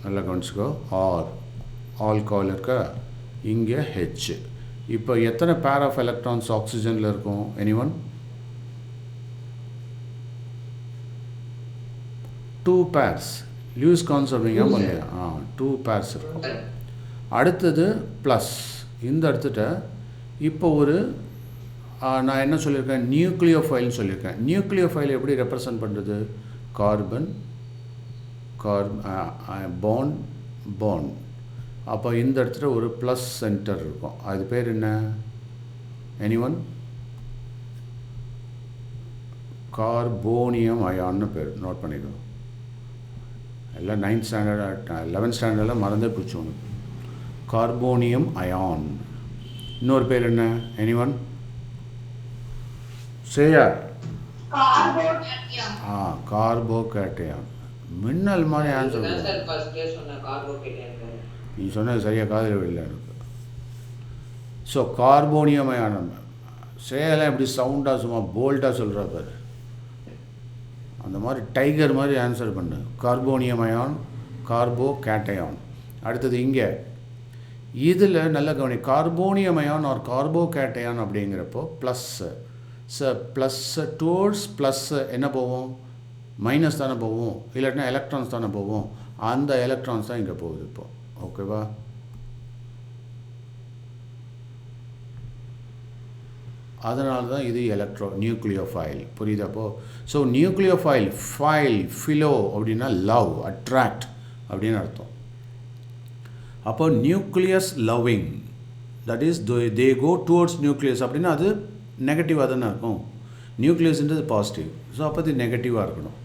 நல்லா கவனிச்சுக்கோ. ஆல்கஹால் இருக்கா, இங்கே ஹெச். இப்போ எத்தனை பேர் ஆஃப் எலக்ட்ரான்ஸ் ஆக்சிஜனில் இருக்கும்? எனிவன்? 2 pairs. லூயிஸ் கான்செப்ட் நீங்கள் இல்லையா? 2 pairs இருக்கும். அடுத்தது ப்ளஸ். இந்த இடத்துல இப்போ ஒரு நான் என்ன சொல்லியிருக்கேன்? நியூக்ளியோஃபைல்னு சொல்லியிருக்கேன். நியூக்ளியோஃபைல் எப்படி ரெப்ரசன்ட் பண்ணுறது? Carbon bond. அப்போ இந்த இடத்துல ஒரு ப்ளஸ் சென்டர் இருக்கும். அது பேர் என்ன? எனிவன்? கார்போனியம் அயான்னு பேர். நோட் பண்ணிக்கணும். எல்லாம் 9th ஸ்டாண்டர்ட் 11th ஸ்டாண்டர்டில் மறந்தே பிடிச்சோங்க. Carbonium ion. இன்னொரு பேர் என்ன? எனிவன்? சேயா? கார்போகேட்டையான். மின்னல் மாதிரி ஆன்சர். நீ சொன்னது சரியாக காதில் விடல எனக்கு. So carbonium ion. சேயெல்லாம் எப்படி சவுண்டாக சும்மா போல்ட்டாக சொல்கிறா பாரு. அந்த மாதிரி டைகர் மாதிரி ஆன்சர் பண்ணு. Carbonium ion, carbocation. அடுத்தது இங்கே இதில் நல்ல கவனி. கார்போனியம் அயான் ஆர் கார்போகேட்டையான் அப்படிங்கிறப்போ ப்ளஸ்ஸு. ப்ளஸ் டுவோர்ட்ஸ் ப்ளஸ் என்ன போவோம்? மைனஸ் தானே போவோம், இல்லாட்டினா எலக்ட்ரான்ஸ் தானே போவோம். அந்த எலக்ட்ரான்ஸ் தான் இங்கே போகுது இப்போ. ஓகேவா? அதனால தான் இது நியூக்ளியோஃபைல். புரியுதாப்போ? ஸோ நியூக்ளியோஃபைல், ஃபிலோ அப்படின்னா லவ், அட்ராக்ட் அப்படின்னு அர்த்தம். அப்போ nucleus loving, that is they go towards nucleus அப்படின்னா அது நெகட்டிவாக தானே இருக்கும். நியூக்ளியஸ்ன்றது பாசிட்டிவ். ஸோ அப்போ இது நெகட்டிவாக இருக்கணும்.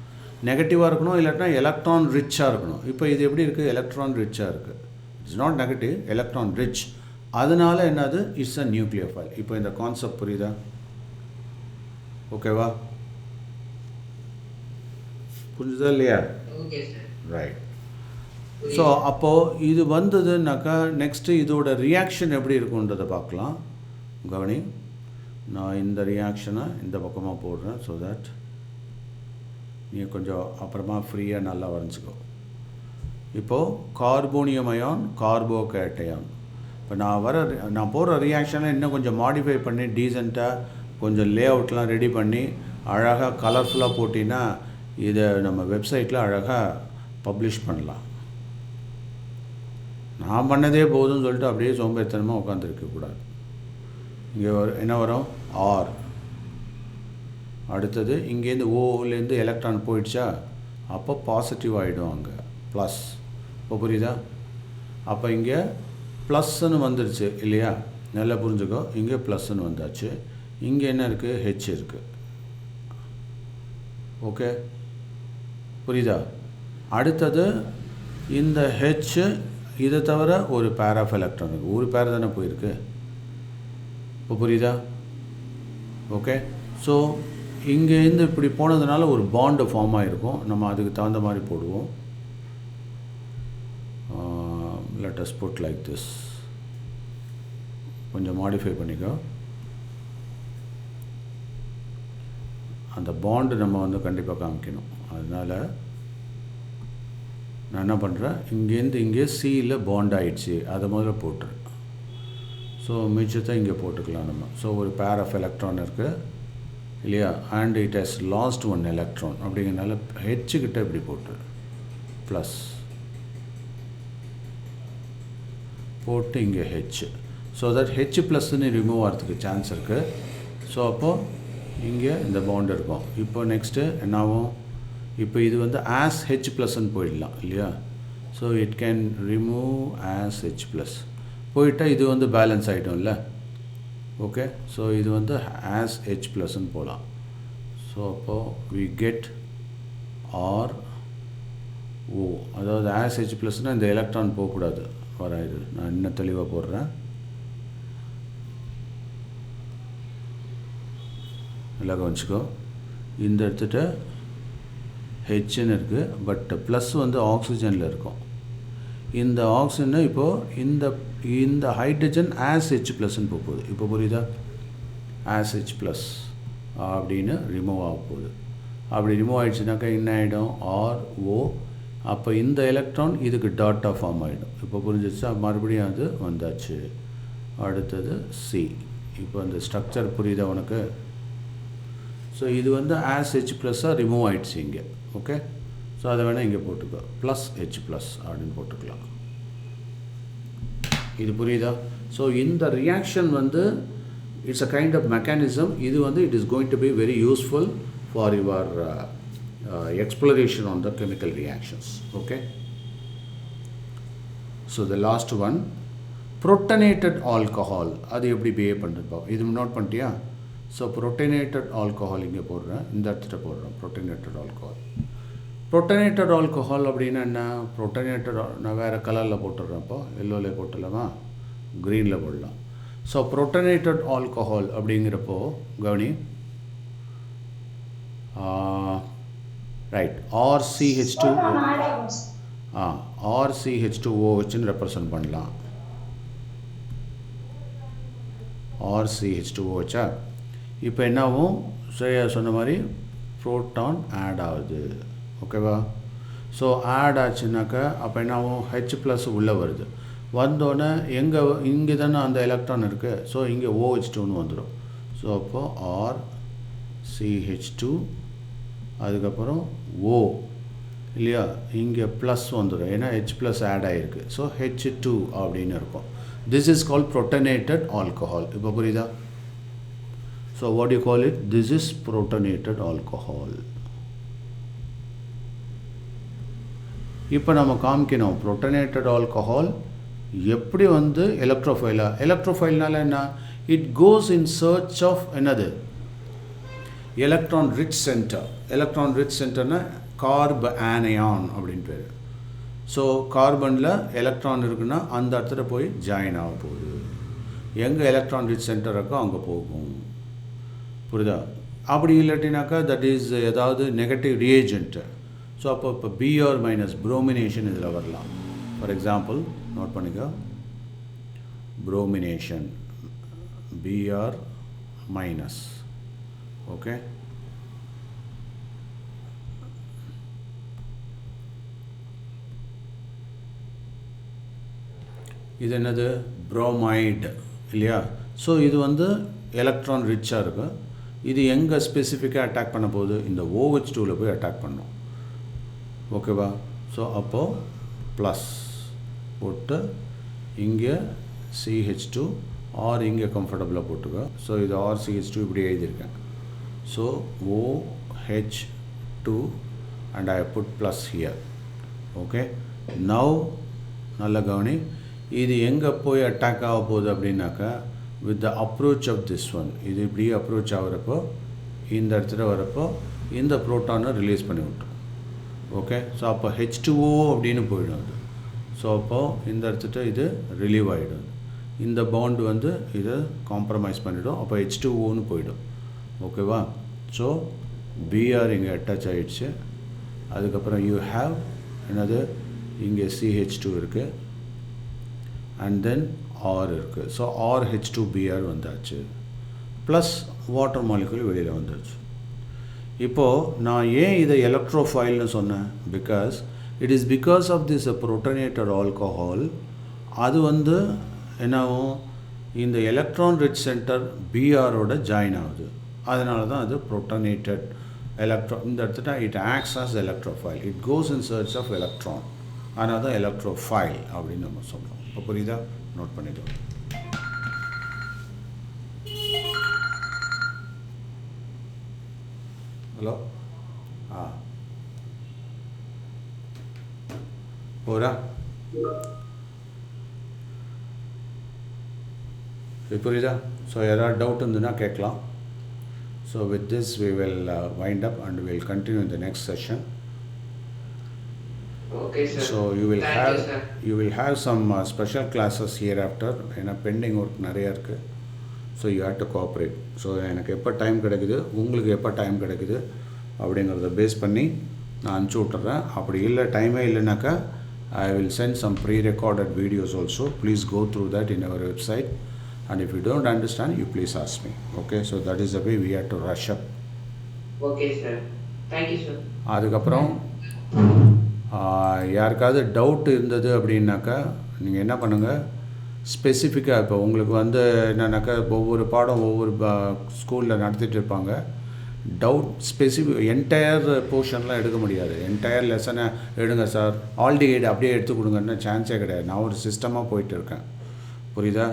இல்லாட்டினா எலக்ட்ரான் ரிச்சாக இருக்கணும். இப்போ இது எப்படி இருக்குது? எலக்ட்ரான் ரிச்சாக இருக்குது. It's not negative, electron rich. அதனால என்னது? It's a nucleophile. இப்போ இந்த கான்செப்ட் புரியுதா? ஓகேவா? புரிஞ்சுதா இல்லையா? ரைட். ஸோ அப்போது இது வந்ததுன்னாக்கா நெக்ஸ்ட்டு இதோட ரியாக்ஷன் எப்படி இருக்குன்றதை பார்க்கலாம். கவனி, நான் இந்த ரியாக்ஷனை இந்த பக்கமாக போடுறேன். ஸோ தட் நீ கொஞ்சம் அப்புறமா ஃப்ரீயாக நல்லா வரைஞ்சிக்கோ. இப்போது கார்போனியம் அயான், கார்போகேட்டையான். இப்போ நான் போடுற ரியாக்ஷனை இன்னும் கொஞ்சம் மாடிஃபை பண்ணி டீசெண்டாக கொஞ்சம் லே அவுட்லாம் ரெடி பண்ணி அழகாக கலர்ஃபுல்லாக போட்டிங்கன்னா இதை நம்ம வெப்சைட்டில் அழகாக பப்ளிஷ் பண்ணலாம். நான் பண்ணதே போதும்னு சொல்லிட்டு அப்படியே சோம்பேறித்தனமாக உட்காந்துருக்கக்கூடாது. இங்கே என்ன வரும்? ஆர். அடுத்தது இங்கேருந்து ஓலேருந்து எலக்ட்ரான் போயிடுச்சா, அப்போ பாசிட்டிவ் ஆகிடும் அங்கே ப்ளஸ். இப்போ புரியுதா? அப்போ இங்கே ப்ளஸ்ன்னு வந்துடுச்சு இல்லையா? நல்லா புரிஞ்சுக்கோ. இங்கே ப்ளஸ்ன்னு வந்தாச்சு. இங்கே என்ன இருக்குது? ஹெச் இருக்குது. ஓகே, புரியுதா? அடுத்தது இந்த ஹெச் இதை தவிர ஒரு பேர் ஆஃப் எலக்ட்ரான் இருக்குது. ஒரு பேர் தானே போயிருக்கு. இப்போ புரியுதா? ஓகே. ஸோ இங்கேருந்து இப்படி போனதுனால ஒரு பாண்டு ஃபார்ம் ஆகிருக்கும். நம்ம அதுக்கு தகுந்த மாதிரி போடுவோம். Let us put like this. கொஞ்சம் மாடிஃபை பண்ணிக்கோ. அந்த பாண்டு நம்ம வந்து கண்டிப்பாக காமிக்கணும். அதனால் நான் என்ன பண்ணுறேன்? இங்கேருந்து இங்கே சியில் பாண்ட் ஆகிடுச்சு, அதை முதல்ல போட்டுரு. ஸோ மிச்சத்தை இங்கே போட்டுக்கலாம் நம்ம. ஸோ ஒரு பேர் ஆஃப் எலக்ட்ரான் இருக்குது இல்லையா? And it has lost one electron. அப்படிங்கிறனால ஹெச்சுக்கிட்ட இப்படி போட்டு ப்ளஸ் போட்டு இங்கே ஹெச். ஸோ தட் ஹெச் ப்ளஸ்ன்னு ரிமூவ் ஆகிறதுக்கு சான்ஸ் இருக்குது. ஸோ அப்போது இங்கே இந்த பாண்ட் இருக்கும். இப்போ நெக்ஸ்ட்டு என்னாகும்? இப்போ இது வந்து ஆஸ் ஹெச் ப்ளஸ்ன்னு போயிடலாம் இல்லையா? So it can remove as H plus. போயிட்டால் இது வந்து பேலன்ஸ் ஆகிட்டோம்ல. ஓகே. ஸோ இது வந்து ஆஸ் ஹெச் ப்ளஸ்ன்னு போகலாம். ஸோ அப்போது வி கெட் ஆர் ஓ. அதாவது ஆஸ் ஹெச் ப்ளஸ்னால் இந்த எலக்ட்ரான் போகக்கூடாது. வராது. நான் இன்னும் தெளிவாக போடுறேன். நல்லா கவனிச்சுக்கோ. இந்த எடுத்துகிட்ட ஹெச்ன்னு இருக்குது, பட் ப்ளஸ் வந்து ஆக்சிஜனில் இருக்கும். இந்த ஆக்சிஜன் இப்போது இந்த ஹைட்ரஜன் ஆஸ் ஹெச் ப்ளஸ்ன்னு போகுது. இப்போ புரியுதா? ஆஸ் ஹெச் ப்ளஸ் அப்படின்னு ரிமூவ் ஆக போகுது. அப்படி ரிமூவ் ஆகிடுச்சுனாக்கா என்ன ஆகிடும்? ஆர் ஓ. அப்போ இந்த எலக்ட்ரான் இதுக்கு டாட்டாக ஃபார்ம் ஆகிடும். இப்போ புரிஞ்சிச்சா? மறுபடியும் அது வந்தாச்சு. அடுத்தது சி. இப்போ அந்த ஸ்ட்ரக்சர் புரியுதா உனக்கு? ஸோ இது வந்து ஆஸ் ஹெச் ப்ளஸ்ஸாக ரிமூவ் ஆகிடுச்சு இங்கே. ஓகே, ஸோ அதை வேணால் இங்கே போட்டுக்கோ, ப்ளஸ் ஹெச் ப்ளஸ் அப்படின்னு போட்டுக்கலாம். இது புரியுதா? ஸோ இந்த ரியாக்ஷன் வந்து it's a kind of mechanism. இது வந்து it is going to be very useful for your exploration on the chemical reactions. Okay, so the last one, protonated alcohol. அது எப்படி பிஹேவ் பண்ணுறப்போ இது நோட் பண்ணிட்டியா? ஸோ protonated alcohol இங்கே போடுறேன், இந்த இடத்துல போடுறேன் protonated alcohol. protonated alcohol அப்படின்னா என்ன? protonated நான் வேறு கலரில் போட்டுடுறேன்ப்போ, எல்லோவில் போட்டுடலாமா, க்ரீனில் போடலாம். ஸோ protonated alcohol அப்படிங்கிறப்போ கவனி, ரைட், RCH2O, RCH2O வச்சுன்னு ரெப்ரசன்ட் பண்ணலாம். RCH2O வச்சா இப்போ என்னாகும்? சரியா சொன்ன மாதிரி ப்ரோட்டான் ஆட் ஆகுது. ஓகேவா? ஸோ ஆட் ஆச்சுனாக்கா அப்போ என்னாகும்? ஹெச் ப்ளஸ் உள்ளே வருது. வந்தோடனே இங்கே தானே அந்த எலக்ட்ரான் இருக்குது, ஸோ இங்கே OH2ன்னு வந்துடும். ஸோ அப்போது RCH2 அதுக்கப்புறம் O இல்லையா, இங்கே ப்ளஸ் வந்துடும், ஏன்னா ஹெச் ப்ளஸ் ஆட் ஆகிருக்கு. ஸோ H2 அப்படின்னு இருக்கும். This is called protonated alcohol. இப்போ புரியுதா? So what you call it? This is protonated alcohol. இப்போ நம்ம காமிக்கணும் protonated alcohol எப்படி வந்து எலக்ட்ரோஃபைல்னால என்ன? It goes in search of என்னது? Electron rich centre. Electron rich சென்டர்னா கார்ப் ஆனையான் அப்படின்னு பேர். ஸோ கார்பனில் எலக்ட்ரான் இருக்குன்னா அந்த இடத்துல போய் ஜாயின் ஆக போகுது. எங்கே எலக்ட்ரான் ரிச் சென்டர் இருக்கோ அங்கே போகும். புரியுதா? அப்படி இல்லாட்டினாக்கா தட் இஸ் ஏதாவது நெகட்டிவ் ரியேஜென்ட்டு. ஸோ அப்போ இப்போ Br மைனஸ் ப்ரோமினேஷன் இதில் வரலாம். ஃபார் எக்ஸாம்பிள் நோட் பண்ணிக்கோ, ப்ரோமினேஷன் Br மைனஸ். ஓகே, இது என்னது? புரோமைடு இல்லையா? ஸோ இது வந்து எலக்ட்ரான் ரிச்சாக இருக்கும். இது எங்கே ஸ்பெசிஃபிக்காக அட்டாக் பண்ண போகுது? இந்த OH2வில் போய் அட்டாக் பண்ணும். ஓகேவா? ஸோ அப்போது ப்ளஸ் போட்டு இங்கே CH2 ஆர் இங்கே கம்ஃபர்டபுளாக போட்டுக்கோ. ஸோ இது RCH2 இப்படி எழுதியிருக்கேன். So OH2 and I put plus here. Okay, now நல்ல கவனி, இது எங்கே போய் அட்டாக் ஆக போகுது அப்படின்னாக்கா with the approach of this one. இது இப்படி அப்ரோச் ஆகிறப்போ இந்த இடத்துல வரப்போ இந்த ப்ரோட்டானை ரிலீஸ் பண்ணி விட்டோம். ஓகே, ஸோ அப்போ H2O அப்படின்னு போயிடும் அது. ஸோ அப்போது இந்த இடத்துல இது ரிலீவ் ஆகிடும். இந்த பாண்ட் வந்து இதை காம்ப்ரமைஸ் பண்ணிவிடும். அப்போ H2Oன்னு போயிடும். ஓகேவா? ஸோ Br இங்கே அட்டாச் ஆகிடுச்சு. அதுக்கப்புறம் யூ ஹாவ் என்னது? இங்கே CH2 இருக்குது அண்ட் தென் R இருக்குது. ஸோ RH2Br வந்தாச்சு, ப்ளஸ் வாட்டர் மாலிகுல் வெளியில் வந்துடுச்சு. இப்போது நான் ஏன் இதை எலக்ட்ரோஃபைல்னு சொன்னேன்? Because of this protonated alcohol. அது வந்து என்னாகும்? இந்த எலக்ட்ரான் ரிச் சென்டர் Brஓட ஜாயின் ஆகுது. அதனால தான் அது புரோட்டனேட்டட் எலக்ட்ரான். இந்த இடத்துல it acts as electrophile. It goes in search of electron. அதனால தான் எலக்ட்ரோஃபைல் அப்படின்னு நம்ம சொல்கிறோம். இப்போ புரியுதா? நோட் பண்ணிக்கலாம். ஹலோ, போரா? புரியுதா? ஸோ யாராவது டவுட் இருந்ததுன்னா கேட்கலாம். So with this we will wind up and we will continue in the next session. Okay, sir. So you will have some special classes hereafter. ஏன்னா பெண்டிங் ஒர்க் நிறையா இருக்குது. So you have to cooperate. So எனக்கு எப்போ time கிடைக்குது, உங்களுக்கு எப்போ time கிடைக்குது அப்படிங்கிறத பேஸ் பண்ணி நான் அனுப்பிச்சி விட்டுறேன். அப்படி இல்லை, டைமே இல்லைனாக்கா I will send some pre-recorded videos also. Please go through that in our website. And if you don't understand, you please ask me. Okay, so that is the way we have to rush up. Okay, sir. Thank you, sir. அதுக்கப்புறம் யாருக்காவது doubt இருந்தது அப்படின்னாக்கா நீங்கள் என்ன பண்ணுங்கள், ஸ்பெசிஃபிக்காக இப்போ உங்களுக்கு வந்து என்னன்னாக்கா ஒவ்வொரு பாடம் ஒவ்வொரு ஸ்கூலில் நடத்திட்டு இருப்பாங்க. டவுட் ஸ்பெசிஃபிக் என்டையர் போர்ஷன்லாம் எடுக்க முடியாது. என்டையர் லெசனை எடுங்க சார் ஆல்டிஹைடு அப்படியே எடுத்து கொடுங்கன்னு சான்ஸே கிடையாது. நான் ஒரு சிஸ்டமாக போயிட்டு இருக்கேன். புரியுதா?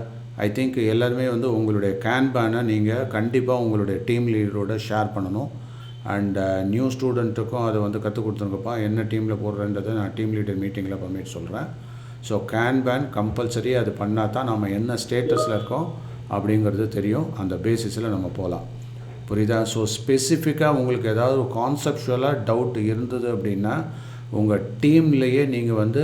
ஐ திங்க் எல்லாருமே வந்து உங்களுடைய கேன்பேனை நீங்கள் கண்டிப்பாக உங்களுடைய டீம் லீடரோட ஷேர் பண்ணணும். அண்ட் நியூ ஸ்டூடெண்ட்டுக்கும் அதை வந்து கற்றுக் கொடுத்துருங்கப்பா. என்ன டீமில் போடுறேன்றதை நான் டீம் லீடர் மீட்டிங்கில் பர்மிட் சொல்கிறேன். ஸோ கேன்பேன் கம்பல்சரி அது பண்ணால் தான் நம்ம என்ன ஸ்டேட்டஸில் இருக்கோம் அப்படிங்கிறது தெரியும். அந்த பேசிஸில் நம்ம போகலாம். புரியுதா? ஸோ ஸ்பெசிஃபிக்காக உங்களுக்கு ஏதாவது ஒரு கான்செப்டுவலாக டவுட் இருந்தது அப்படின்னா உங்கள் டீம்லேயே நீங்கள் வந்து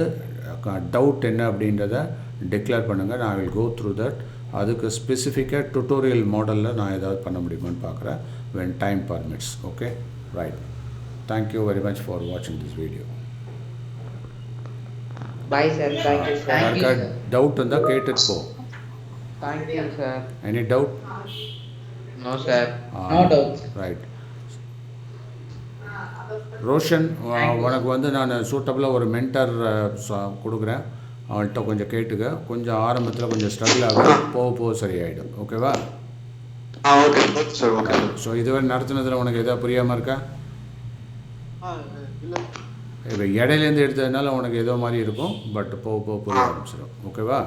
டவுட் என்ன அப்படின்றத டிக்ளேர் பண்ணுங்கள். நான் வில் கோ த்ரூ தட். அதுக்கு ஸ்பெசிஃபிக்காக டுட்டோரியல் மாடலில் நான் ஏதாவது பண்ண முடியுமான்னு பார்க்குறேன் when time permits. Okay, right. Thank you very much for watching this video. Bye sir. Thank you sir. Thank you, யாருக்கா sir. டவுட் இருந்தால் கேட்டுட்டு போ. Thank you sir. Any doubt? No sir. No doubt. Right. Roshan, உனக்கு வந்து நான் சூட்டபிளாக ஒரு mentor கொடுக்குறேன். அவள்கிட்ட கொஞ்சம் கேட்டுக்க. கொஞ்சம் ஆரம்பத்தில் கொஞ்சம் ஸ்ட்ரகிள் ஆகும், போக போக சரியாயிடும். ஓகேவா? Okay sir. ஓகே. ஸோ இதுவரை நடத்துனதில் உனக்கு எதாவது புரியாமல் இருக்கா? இல்லை. இப்போ இடையிலேருந்து எடுத்ததுனால உனக்கு ஏதோ மாதிரி இருக்கும், பட் போக போக புரிய ஆரம்பிச்சிடும். ஓகேவா?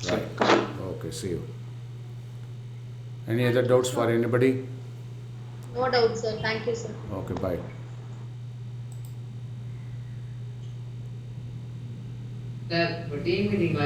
சரி. Okay, see you. Any other doubts for anybody? No doubt, sir. Thank you, sir. Okay, bye. Sir, இப்போ டீம் மீட்டிங்ல